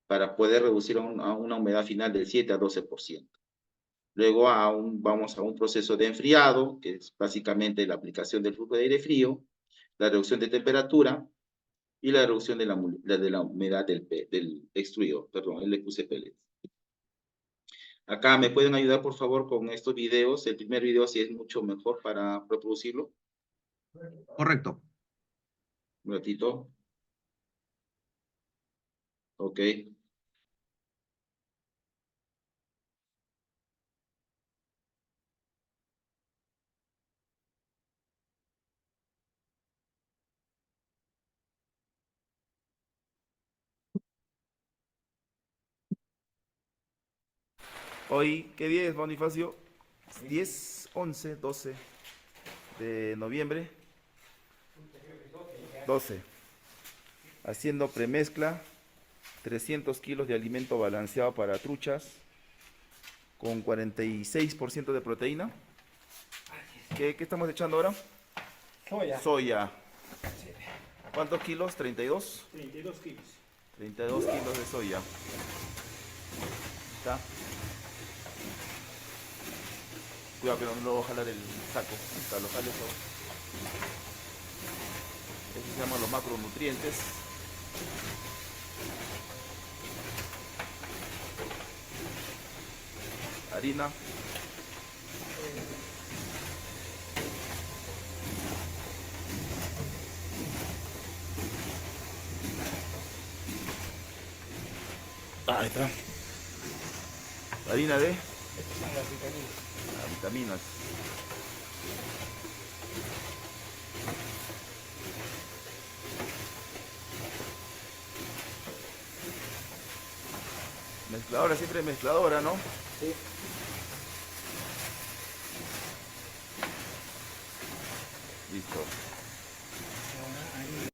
para poder reducir a una humedad final del 7 a 12%. Luego vamos a un proceso de enfriado, que es básicamente la aplicación del flujo de aire frío, la reducción de temperatura y la reducción de la humedad del extruido, perdón, el LQC pellet. Acá me pueden ayudar, por favor, con estos videos. El primer video sí es mucho mejor para reproducirlo. Correcto. Un ratito. Ok. Hoy, ¿qué día es, Bonifacio? 10, 11, 12 de noviembre. 12. Haciendo premezcla, 300 kilos de alimento balanceado para truchas, con 46% de proteína. ¿Qué estamos echando ahora? Soya. Soya. ¿Cuántos kilos? 32. 32 kilos. 32 kilos de soya. ¿Está? Cuidado que no lo va a jalar el saco. Está, lo jales todo. Estos se llaman los macronutrientes. Harina. Ahí está. Harina de Estas son las vitaminas. vitaminas. Mezcladora, siempre mezcladora, ¿no? Sí. Listo. Ahora harina.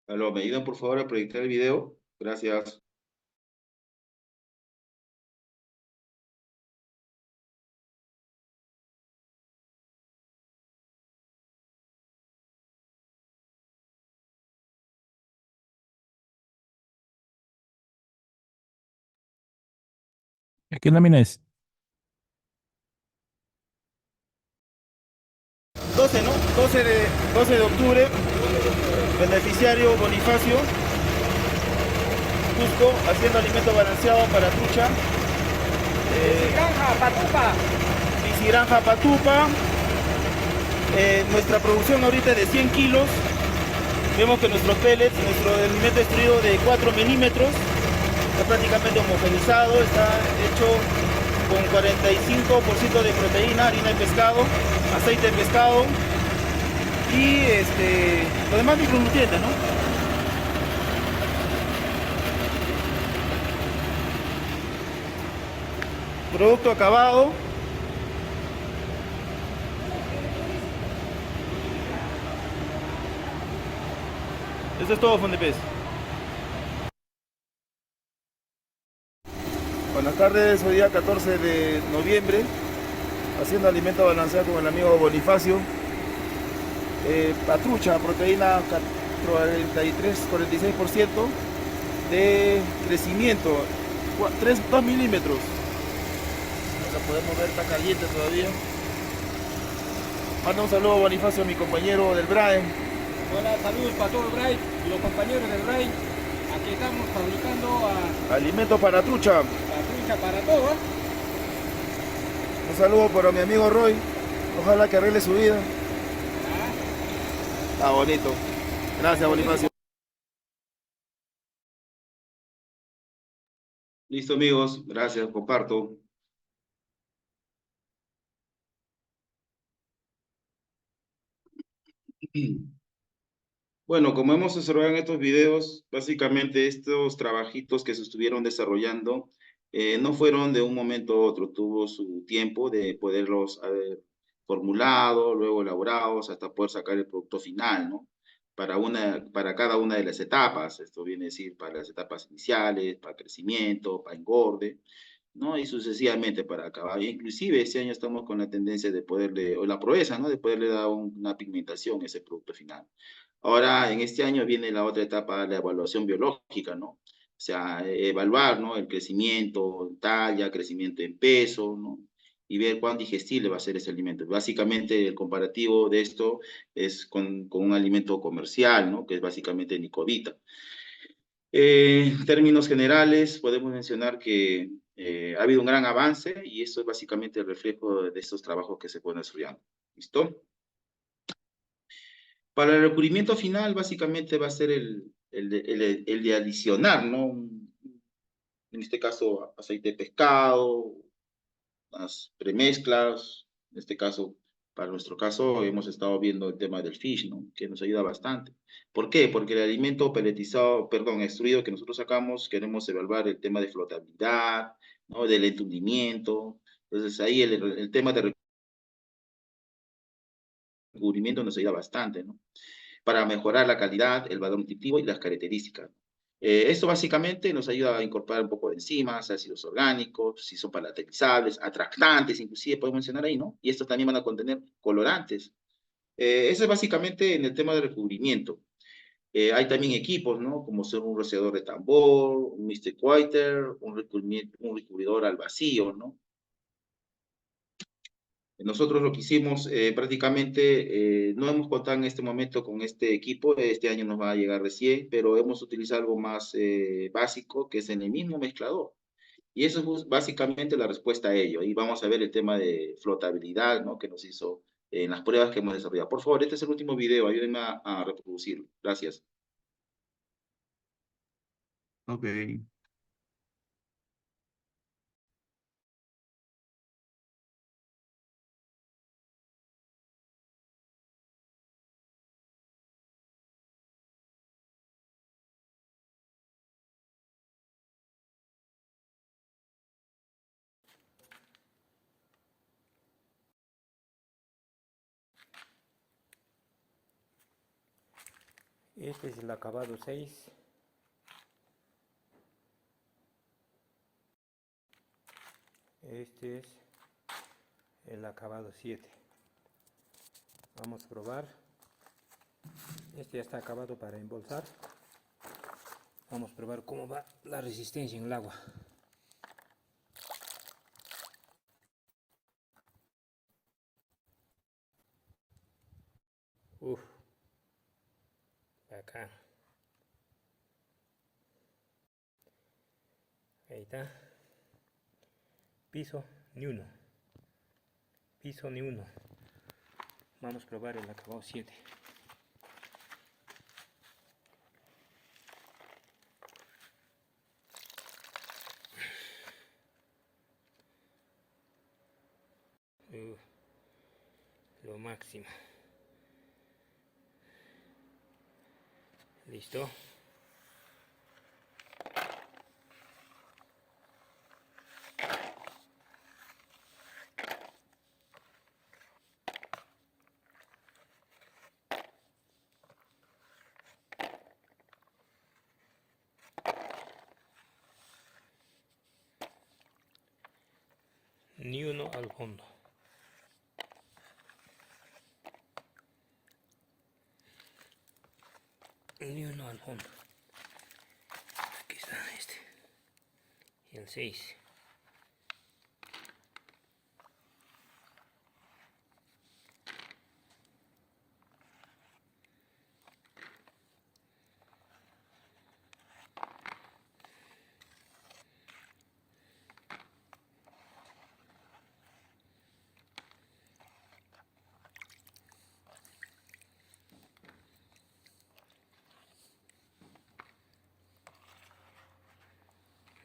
Aló, ¿me ayudan, por favor, a proyectar el video? Gracias. ¿Qué lámina es? 12, ¿no? 12 de octubre. Beneficiario Bonifacio. Cusco, haciendo alimento balanceado para trucha. Granja, patupa. Piscigranja Patupa. Nuestra producción ahorita es de 100 kilos. Vemos que nuestro pellets, nuestro alimento extruido de 4 milímetros, está prácticamente homogenizado, está hecho con 45% de proteína, harina de pescado, aceite de pescado y los demás micronutrientes, ¿no? Producto acabado. Eso es todo, Fondepes. Buenas tardes, hoy día 14 de noviembre, haciendo alimento balanceado con el amigo Bonifacio. Patrucha, proteína 46% de crecimiento, 2 milímetros. La podemos ver, está caliente todavía. Manda un saludo a Bonifacio, mi compañero del BRAE. Hola, saludos para todo el BRAE y los compañeros del BRAE. Aquí estamos fabricando Alimentos para trucha. trucha para todo. Un saludo para mi amigo Roy. Ojalá que arregle su vida. Está bonito. Gracias, Bonifacio. Listo, amigos. Gracias, comparto. Bueno, como hemos observado en estos videos, básicamente estos trabajitos que se estuvieron desarrollando no fueron de un momento a otro, tuvo su tiempo de poderlos haber formulado, luego elaborados, hasta poder sacar el producto final, ¿no? Para cada una de las etapas, esto viene a decir para las etapas iniciales, para crecimiento, para engorde, ¿no? Y sucesivamente para acabar. Inclusive este año estamos con la tendencia de poderle, o la proeza, ¿no? De poderle dar una pigmentación a ese producto final. Ahora, en este año viene la otra etapa, la evaluación biológica, ¿no? O sea, evaluar, ¿no? El crecimiento en talla, crecimiento en peso, ¿no? Y ver cuán digestible va a ser ese alimento. Básicamente, el comparativo de esto es con un alimento comercial, ¿no? Que es básicamente Nicovita. En términos generales, podemos mencionar que ha habido un gran avance y esto es básicamente el reflejo de estos trabajos que se pueden desarrollando. ¿Listo? Para el recubrimiento final, básicamente va a ser el de adicionar, ¿no? En este caso, aceite de pescado, las premezclas. En este caso, para nuestro caso, hemos estado viendo el tema del fish, ¿no? Que nos ayuda bastante. ¿Por qué? Porque el alimento peletizado, perdón, extruido que nosotros sacamos, queremos evaluar el tema de flotabilidad, ¿no? Del entundimiento. Entonces, ahí el tema de recubrimiento nos ayuda bastante, ¿no? Para mejorar la calidad, el valor nutritivo y las características. Esto básicamente nos ayuda a incorporar un poco de enzimas, ácidos orgánicos, si son palatalizables, atractantes, inclusive podemos mencionar ahí, ¿no? Y estos también van a contener colorantes. Eso es básicamente en el tema de recubrimiento. Hay también equipos, ¿no? Como ser un rociador de tambor, un Mr. Quieter, un recubridor al vacío, ¿no? Nosotros lo que hicimos prácticamente, no hemos contado en este momento con este equipo, este año nos va a llegar recién, pero hemos utilizado algo más básico, que es en el mismo mezclador. Y eso es básicamente la respuesta a ello. Y vamos a ver el tema de flotabilidad, ¿no? Que nos hizo en las pruebas que hemos desarrollado. Por favor, este es el último video, ayúdenme a reproducirlo. Gracias. Ok. Este es el acabado 6. Este es el acabado 7. Vamos a probar. Este ya está acabado para embolsar. Vamos a probar cómo va la resistencia en el agua. Uf, acá. Ahí está. Piso ni uno. Piso ni uno. Vamos a probar el acabado 7. máxima. Listo. Ni uno al fondo. Ni uno al fondo. Aquí está este. Y el 6.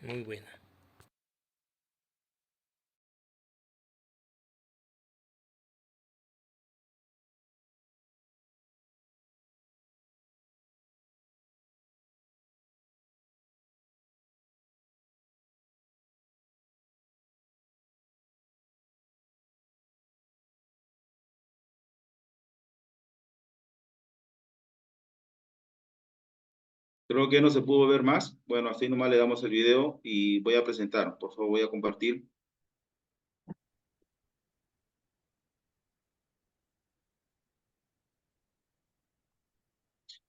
Muy buena. Creo que no se pudo ver más. Bueno, así nomás le damos el video y voy a presentar. Por favor, voy a compartir.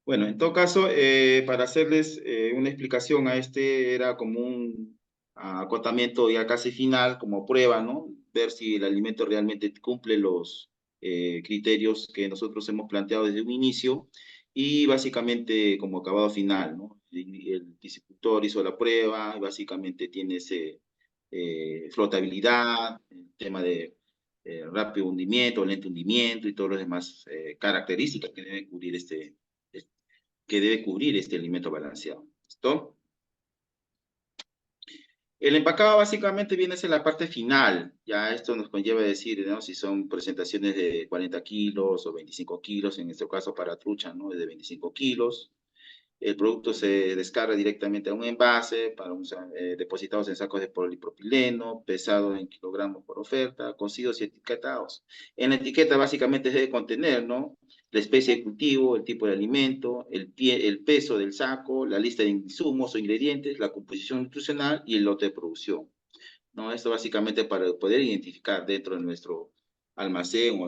Bueno, en todo caso, para hacerles una explicación a este, era como un acotamiento ya casi final, como prueba, ¿no? Ver si el alimento realmente cumple los criterios que nosotros hemos planteado desde un inicio y básicamente como acabado final, ¿no? El piscicultor hizo la prueba y básicamente tiene ese flotabilidad, el tema de rápido hundimiento, lento hundimiento y todas las demás características que debe cubrir este alimento balanceado. ¿Listo? El empacado básicamente viene a ser la parte final. Ya esto nos conlleva a decir, ¿no? Si son presentaciones de 40 kilos o 25 kilos, en este caso para trucha, ¿no? De 25 kilos. El producto se descarga directamente a un envase, depositados en sacos de polipropileno, pesado en kilogramos por oferta, cocidos y etiquetados. En la etiqueta básicamente debe contener, ¿no? La especie de cultivo, el tipo de alimento, el peso del saco, la lista de insumos o ingredientes, la composición nutricional y el lote de producción, ¿no? Esto básicamente para poder identificar dentro de nuestro almacén o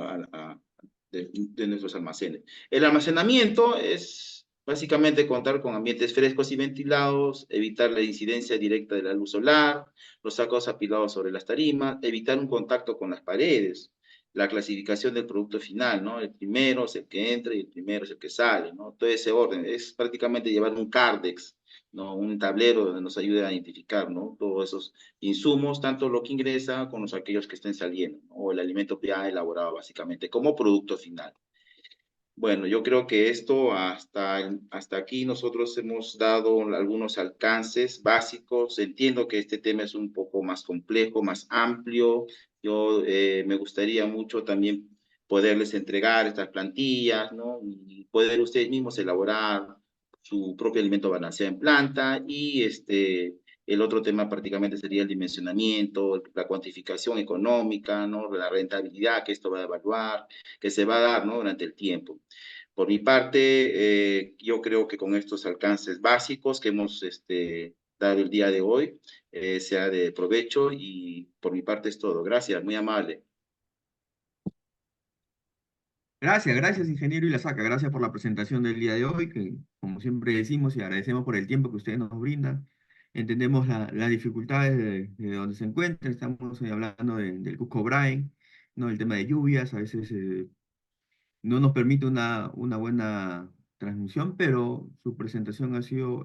de nuestros almacenes. El almacenamiento es básicamente contar con ambientes frescos y ventilados, evitar la incidencia directa de la luz solar, los sacos apilados sobre las tarimas, evitar un contacto con las paredes, la clasificación del producto final, ¿no? El primero es el que entra y el primero es el que sale, ¿no? Todo ese orden, es prácticamente llevar un Cardex, ¿no? Un tablero donde nos ayude a identificar, ¿no? Todos esos insumos, tanto lo que ingresa con los aquellos que estén saliendo, ¿no? O el alimento ya elaborado básicamente como producto final. Bueno, yo creo que esto hasta aquí nosotros hemos dado algunos alcances básicos. Entiendo que este tema es un poco más complejo, más amplio. Yo me gustaría mucho también poderles entregar estas plantillas, ¿no? Y poder ustedes mismos elaborar su propio alimento balanceado en planta y el otro tema prácticamente sería el dimensionamiento, la cuantificación económica, ¿no? La rentabilidad que esto va a evaluar, que se va a dar, ¿no? Durante el tiempo. Por mi parte, yo creo que con estos alcances básicos que hemos dado el día de hoy, sea de provecho y por mi parte es todo. Gracias, muy amable. Gracias, gracias, ingeniero Ilazaca. Gracias por la presentación del día de hoy, que como siempre decimos y agradecemos por el tiempo que ustedes nos brindan. Entendemos las dificultades de donde se encuentran. Estamos hablando del Cusco Brain, ¿no? El tema de lluvias, a veces no nos permite una buena transmisión, pero su presentación ha sido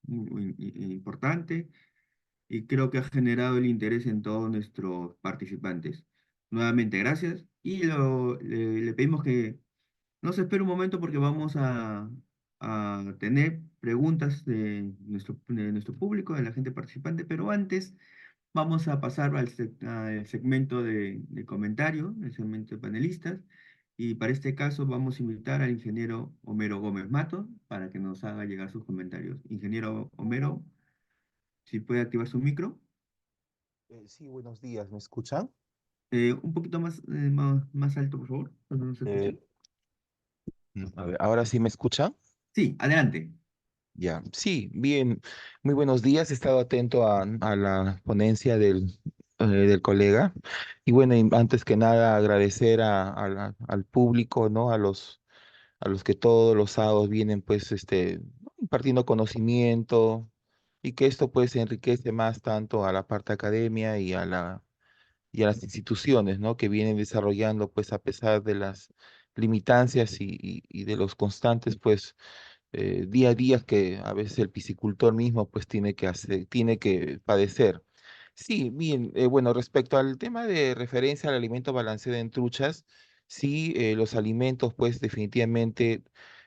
muy importante y creo que ha generado el interés en todos nuestros participantes. Nuevamente, gracias y le pedimos que no se espere un momento porque vamos a tener preguntas de nuestro público, de la gente participante, pero antes vamos a pasar al segmento de comentarios, el segmento de panelistas. Y para este caso vamos a invitar al ingeniero Homero Gómez Mato para que nos haga llegar sus comentarios. Ingeniero Homero, si puede activar su micro. Sí, buenos días, ¿me escuchan? Un poquito más alto, por favor, cuando no se escucha. Eh, a ver, ¿ahora sí me escuchan? Sí, adelante. Ya, sí, bien, muy buenos días, he estado atento a la ponencia del colega y bueno, y antes que nada agradecer al público, ¿no? A los que todos los sábados vienen pues impartiendo conocimiento y que esto pues enriquece más tanto a la parte academia y a las instituciones, ¿no? Que vienen desarrollando, pues a pesar de las limitancias y de los constantes, pues día a día que a veces el piscicultor mismo, pues tiene que padecer. Sí, bien, bueno, respecto al tema de referencia al alimento balanceado en truchas, sí, los alimentos, pues definitivamente,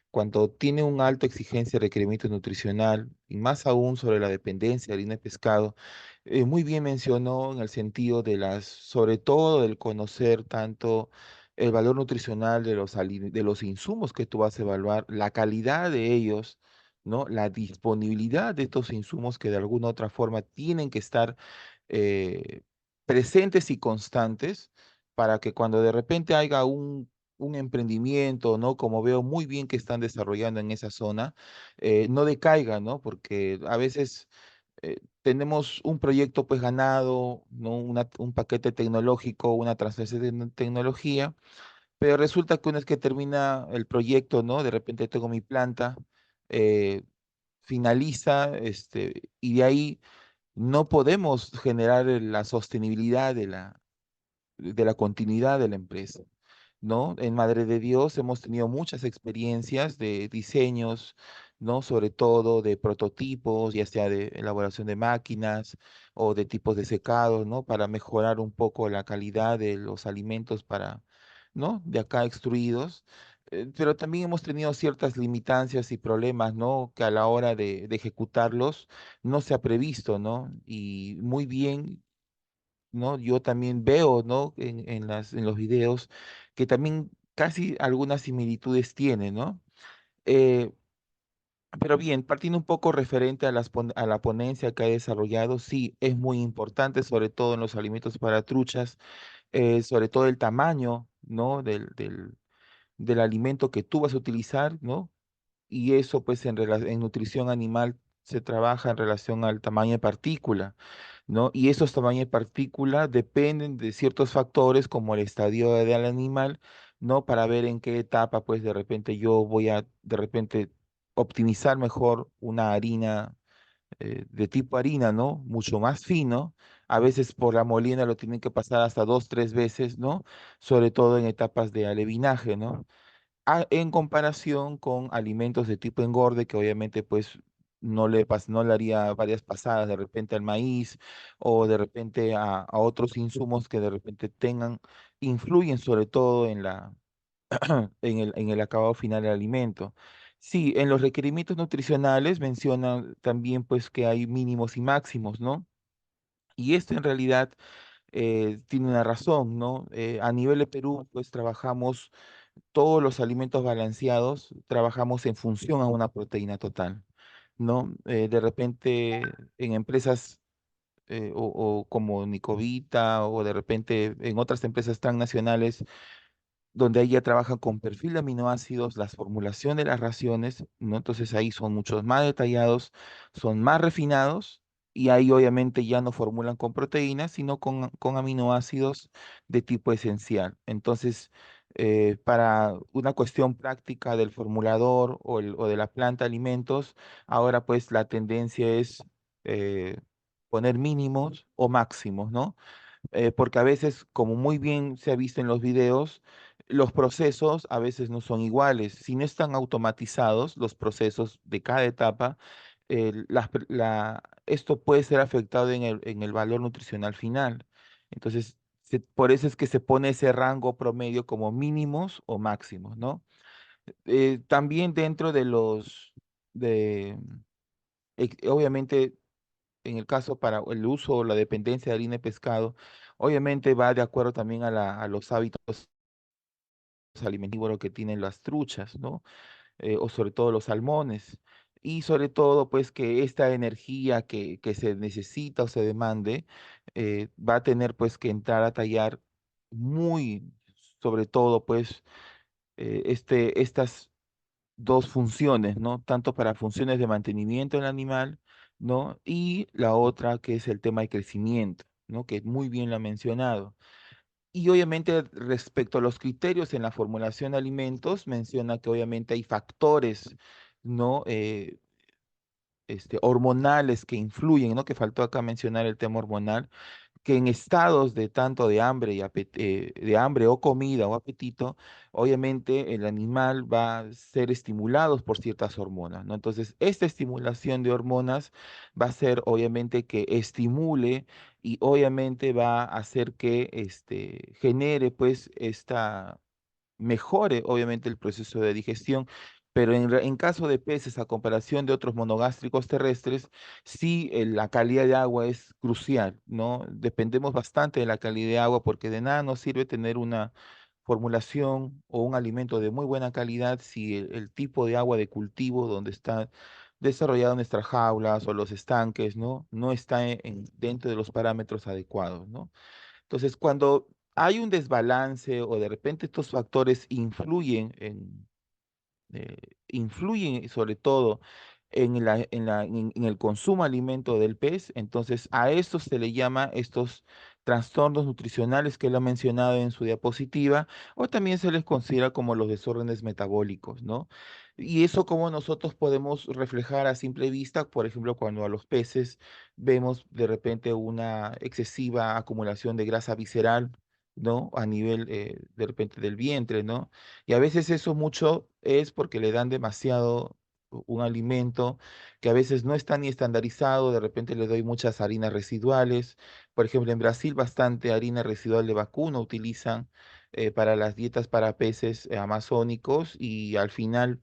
cuando tiene una alta exigencia de requerimiento nutricional, y más aún sobre la dependencia de harina de pescado, muy bien mencionó en el sentido sobre todo del conocer tanto el valor nutricional de los insumos que tú vas a evaluar, la calidad de ellos, ¿no? La disponibilidad de estos insumos que de alguna u otra forma tienen que estar eh, presentes y constantes para que cuando de repente haya un emprendimiento, ¿no? Como veo muy bien que están desarrollando en esa zona, no decaiga, ¿no? Porque a veces tenemos un proyecto pues ganado, ¿no? Un paquete tecnológico, una transferencia de tecnología, pero resulta que una vez que termina el proyecto, ¿no? De repente tengo mi planta, eh, finaliza, y de ahí no podemos generar la sostenibilidad de la continuidad de la empresa, ¿no? En Madre de Dios hemos tenido muchas experiencias de diseños, ¿no? Sobre todo de prototipos, ya sea de elaboración de máquinas o de tipos de secado, ¿no? Para mejorar un poco la calidad de los alimentos ¿no? De acá extruidos. Pero también hemos tenido ciertas limitancias y problemas, ¿no? Que a la hora de ejecutarlos no se ha previsto, ¿no? Y muy bien, ¿no? Yo también veo, ¿no? En los videos que también casi algunas similitudes tiene, ¿no? Eh, pero bien, partiendo un poco referente a la ponencia que ha desarrollado, sí, es muy importante, sobre todo en los alimentos para truchas, sobre todo el tamaño, ¿no? Del alimento que tú vas a utilizar, ¿no? Y eso, pues, en nutrición animal se trabaja en relación al tamaño de partícula, ¿no? Y esos tamaños de partícula dependen de ciertos factores como el estadio del animal, ¿no? Para ver en qué etapa, pues, de repente yo voy a, de repente, optimizar mejor una harina, de tipo harina, ¿no? Mucho más fino. A veces por la molina lo tienen que pasar hasta 2, 3 veces, ¿no? Sobre todo en etapas de alevinaje, ¿no? En comparación con alimentos de tipo engorde, que obviamente pues no le haría varias pasadas de repente al maíz o de repente a otros insumos que de repente influyen sobre todo en el acabado final del alimento. Sí, en los requerimientos nutricionales mencionan también pues que hay mínimos y máximos, ¿no? Y esto en realidad tiene una razón, ¿no? A nivel de Perú, pues trabajamos todos los alimentos balanceados, trabajamos en función a una proteína total, ¿no? De repente en empresas o como Nicovita o de repente en otras empresas transnacionales donde ahí ya trabajan con perfil de aminoácidos, la formulación de las raciones, ¿no? Entonces ahí son muchos más detallados, son más refinados y ahí obviamente ya no formulan con proteínas, sino con aminoácidos de tipo esencial. Entonces, para una cuestión práctica del formulador o de la planta de alimentos, ahora pues la tendencia es eh, poner mínimos o máximos, ¿no? Porque a veces, como muy bien se ha visto en los videos, los procesos a veces no son iguales. Si no están automatizados los procesos de cada etapa, esto puede ser afectado en el valor nutricional final. Entonces, por eso es que se pone ese rango promedio como mínimos o máximos, ¿no? También dentro de, obviamente, en el caso para el uso o la dependencia de harina de pescado, obviamente va de acuerdo también a los hábitos alimentívoros que tienen las truchas, ¿no? O sobre todo los salmones. Y sobre todo, pues que esta energía que se necesita o se demande, va a tener pues que entrar a tallar muy, sobre todo, pues, estas dos funciones, ¿no? Tanto para funciones de mantenimiento del animal, ¿no? Y la otra que es el tema de crecimiento, ¿no? Que muy bien lo ha mencionado. Y obviamente respecto a los criterios en la formulación de alimentos, menciona que obviamente hay factores, ¿no? Hormonales que influyen, ¿no? Que faltó acá mencionar el tema hormonal, que en estados de tanto de hambre de hambre o comida o apetito, obviamente el animal va a ser estimulado por ciertas hormonas, ¿no? Entonces, esta estimulación de hormonas va a ser obviamente que estimule y obviamente va a hacer que genere pues esta mejore obviamente el proceso de digestión, pero en caso de peces, a comparación de otros monogástricos terrestres, sí la calidad de agua es crucial, ¿no? Dependemos bastante de la calidad de agua porque de nada nos sirve tener una formulación o un alimento de muy buena calidad si el tipo de agua de cultivo donde está desarrollado nuestras jaulas o los estanques, ¿no? No está dentro de los parámetros adecuados, ¿no? Entonces, cuando hay un desbalance o de repente estos factores eh, influyen sobre todo en el consumo alimento del pez, entonces a esto se le llama estos trastornos nutricionales que él ha mencionado en su diapositiva, o también se les considera como los desórdenes metabólicos, ¿no? Y eso como nosotros podemos reflejar a simple vista, por ejemplo, cuando a los peces vemos de repente una excesiva acumulación de grasa visceral, ¿no? A nivel de repente del vientre, ¿no? Y a veces eso mucho es porque le dan demasiado un alimento que a veces no está ni estandarizado, de repente le doy muchas harinas residuales. Por ejemplo, en Brasil bastante harina residual de vacuno utilizan para las dietas para peces amazónicos y al final,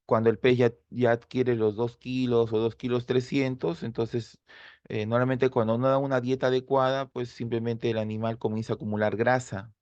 cuando el pez ya adquiere los 2 kilos o 2 kilos 300, entonces normalmente cuando no da una dieta adecuada, pues simplemente el animal comienza a acumular grasa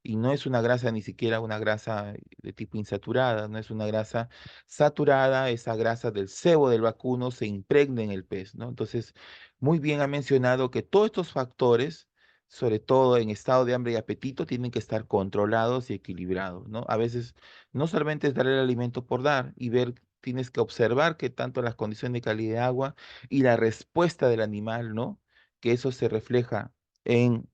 y no es una grasa ni siquiera una grasa de tipo insaturada, no es una grasa saturada, esa grasa del sebo del vacuno se impregna en el pez, ¿no? Entonces, muy bien ha mencionado que todos estos factores, sobre todo en estado de hambre y apetito, tienen que estar controlados y equilibrados, ¿no? A veces no solamente es dar el alimento por dar y ver, tienes que observar que tanto las condiciones de calidad de agua y la respuesta del animal, ¿no? Que eso se refleja en...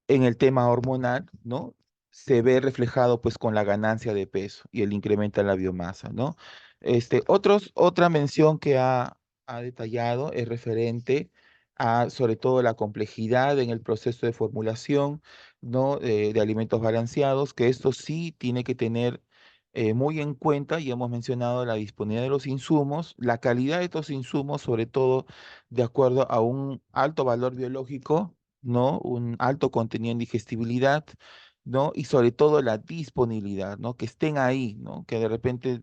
en el tema hormonal, ¿no? Se ve reflejado pues con la ganancia de peso y el incremento en la biomasa, ¿no? Otra mención que ha detallado es referente a sobre todo la complejidad en el proceso de formulación, ¿no? De alimentos balanceados, que esto sí tiene que tener muy en cuenta, y hemos mencionado la disponibilidad de los insumos, la calidad de estos insumos, sobre todo de acuerdo a un alto valor biológico, ¿no? Un alto contenido en digestibilidad, ¿no? Y sobre todo la disponibilidad, ¿no? Que estén ahí, ¿no? Que de repente,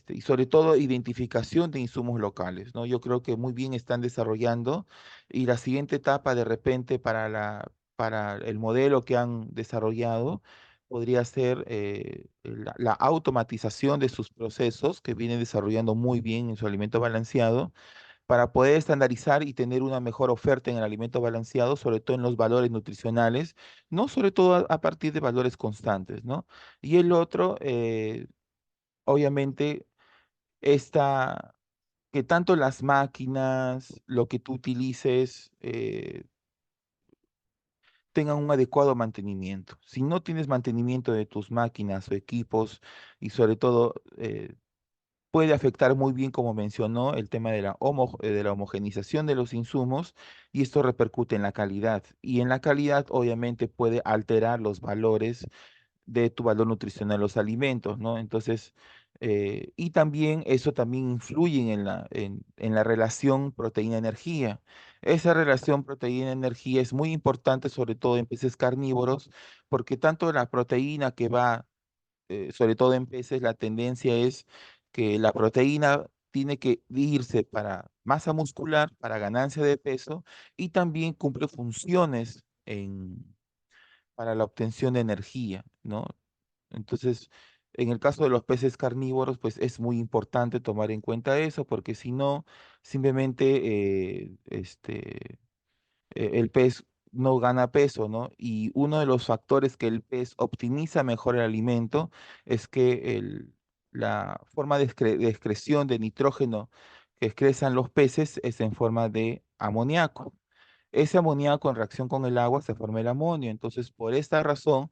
y sobre todo identificación de insumos locales, ¿no? Yo creo que muy bien están desarrollando y la siguiente etapa de repente para el modelo que han desarrollado podría ser la automatización de sus procesos que vienen desarrollando muy bien en su alimento balanceado para poder estandarizar y tener una mejor oferta en el alimento balanceado, sobre todo en los valores nutricionales, no sobre todo a partir de valores constantes, ¿no? Y el otro, obviamente, está que tanto las máquinas, lo que tú utilices, tengan un adecuado mantenimiento. Si no tienes mantenimiento de tus máquinas o equipos y sobre todo puede afectar muy bien, como mencionó, el tema de de la homogenización de los insumos y esto repercute en la calidad. Y en la calidad, obviamente, puede alterar los valores de tu valor nutricional de los alimentos, ¿no? Entonces, y también eso también influye en la relación proteína-energía. Esa relación proteína-energía es muy importante, sobre todo en peces carnívoros, porque tanto la proteína que va sobre todo en peces, la tendencia es que la proteína tiene que irse para masa muscular, para ganancia de peso y también cumple funciones para la obtención de energía, ¿no? Entonces, en el caso de los peces carnívoros, pues es muy importante tomar en cuenta eso, porque si no, simplemente el pez no gana peso, ¿no? Y uno de los factores que el pez optimiza mejor el alimento es que la forma de excreción de nitrógeno que excretan los peces es en forma de amoníaco. Ese amoníaco en reacción con el agua se forma el amonio. Entonces, por esta razón,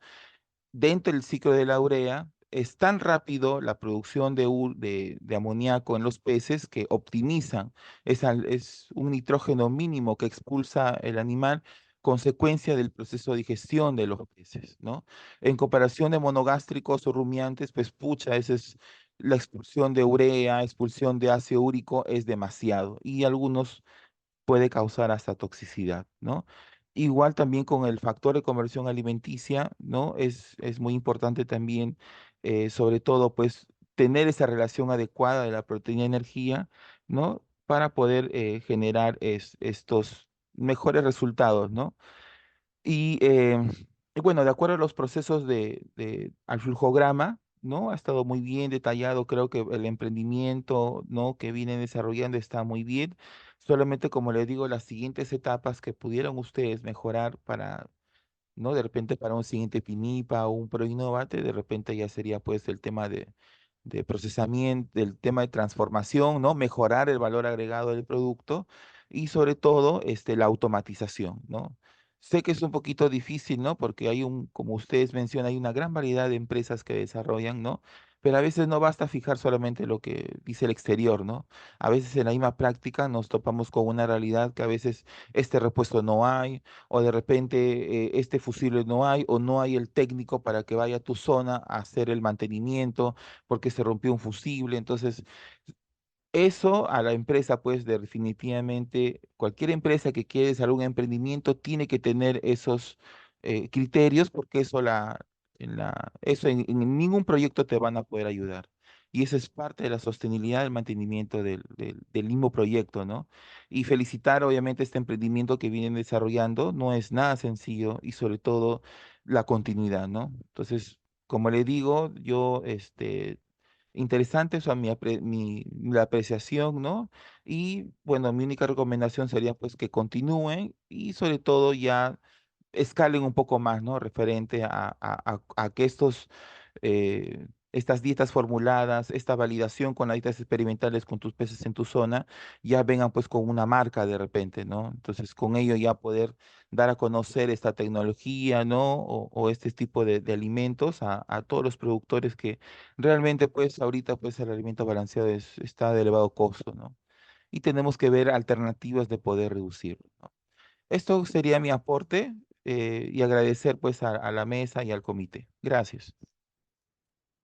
dentro del ciclo de la urea, es tan rápido la producción de amoníaco en los peces que optimizan. Es un nitrógeno mínimo que expulsa el animal, consecuencia del proceso de digestión de los peces, ¿no? En comparación de monogástricos o rumiantes, pues pucha, esa es la expulsión de urea, expulsión de ácido úrico es demasiado. Y algunos puede causar hasta toxicidad, ¿no? Igual también con el factor de conversión alimenticia, ¿no? Es muy importante también, sobre todo, pues, tener esa relación adecuada de la proteína-energía, ¿no? Para poder generar estos mejores resultados, ¿no? Y, y bueno, de acuerdo a los procesos al flujograma, ¿no? Ha estado muy bien detallado, creo que el emprendimiento, ¿no? Que vienen desarrollando está muy bien. Solamente, como les digo, las siguientes etapas que pudieran ustedes mejorar para, ¿no? De repente para un siguiente Pinipa o un Proinnovate, de repente ya sería pues el tema de procesamiento, el tema de transformación, ¿no? Mejorar el valor agregado del producto y sobre todo la automatización, ¿no? Sé que es un poquito difícil, ¿no? Porque como ustedes mencionan, hay una gran variedad de empresas que desarrollan, ¿no? Pero a veces no basta fijar solamente lo que dice el exterior, ¿no? A veces en la misma práctica nos topamos con una realidad que a veces este repuesto no hay, o de repente este fusible no hay, o no hay el técnico para que vaya a tu zona a hacer el mantenimiento porque se rompió un fusible. Entonces, eso a la empresa, pues definitivamente, cualquier empresa que quiere desarrollar un emprendimiento tiene que tener esos criterios porque eso en ningún proyecto te van a poder ayudar. Y eso es parte de la sostenibilidad del mantenimiento del mismo proyecto, ¿no? Y felicitar obviamente este emprendimiento que vienen desarrollando, no es nada sencillo y sobre todo la continuidad, ¿no? Entonces, como le digo, yo, interesante, o sea, la apreciación, ¿no? Y bueno, mi única recomendación sería pues que continúen y sobre todo ya escalen un poco más, ¿no? Referente a que estas dietas formuladas, esta validación con las dietas experimentales con tus peces en tu zona, ya vengan pues con una marca de repente, ¿no? Entonces con ello ya poder dar a conocer esta tecnología, ¿no? O este tipo de alimentos a todos los productores que realmente pues ahorita pues el alimento balanceado está de elevado costo, ¿no? Y tenemos que ver alternativas de poder reducirlo, ¿no? Esto sería mi aporte y agradecer pues a la mesa y al comité. Gracias.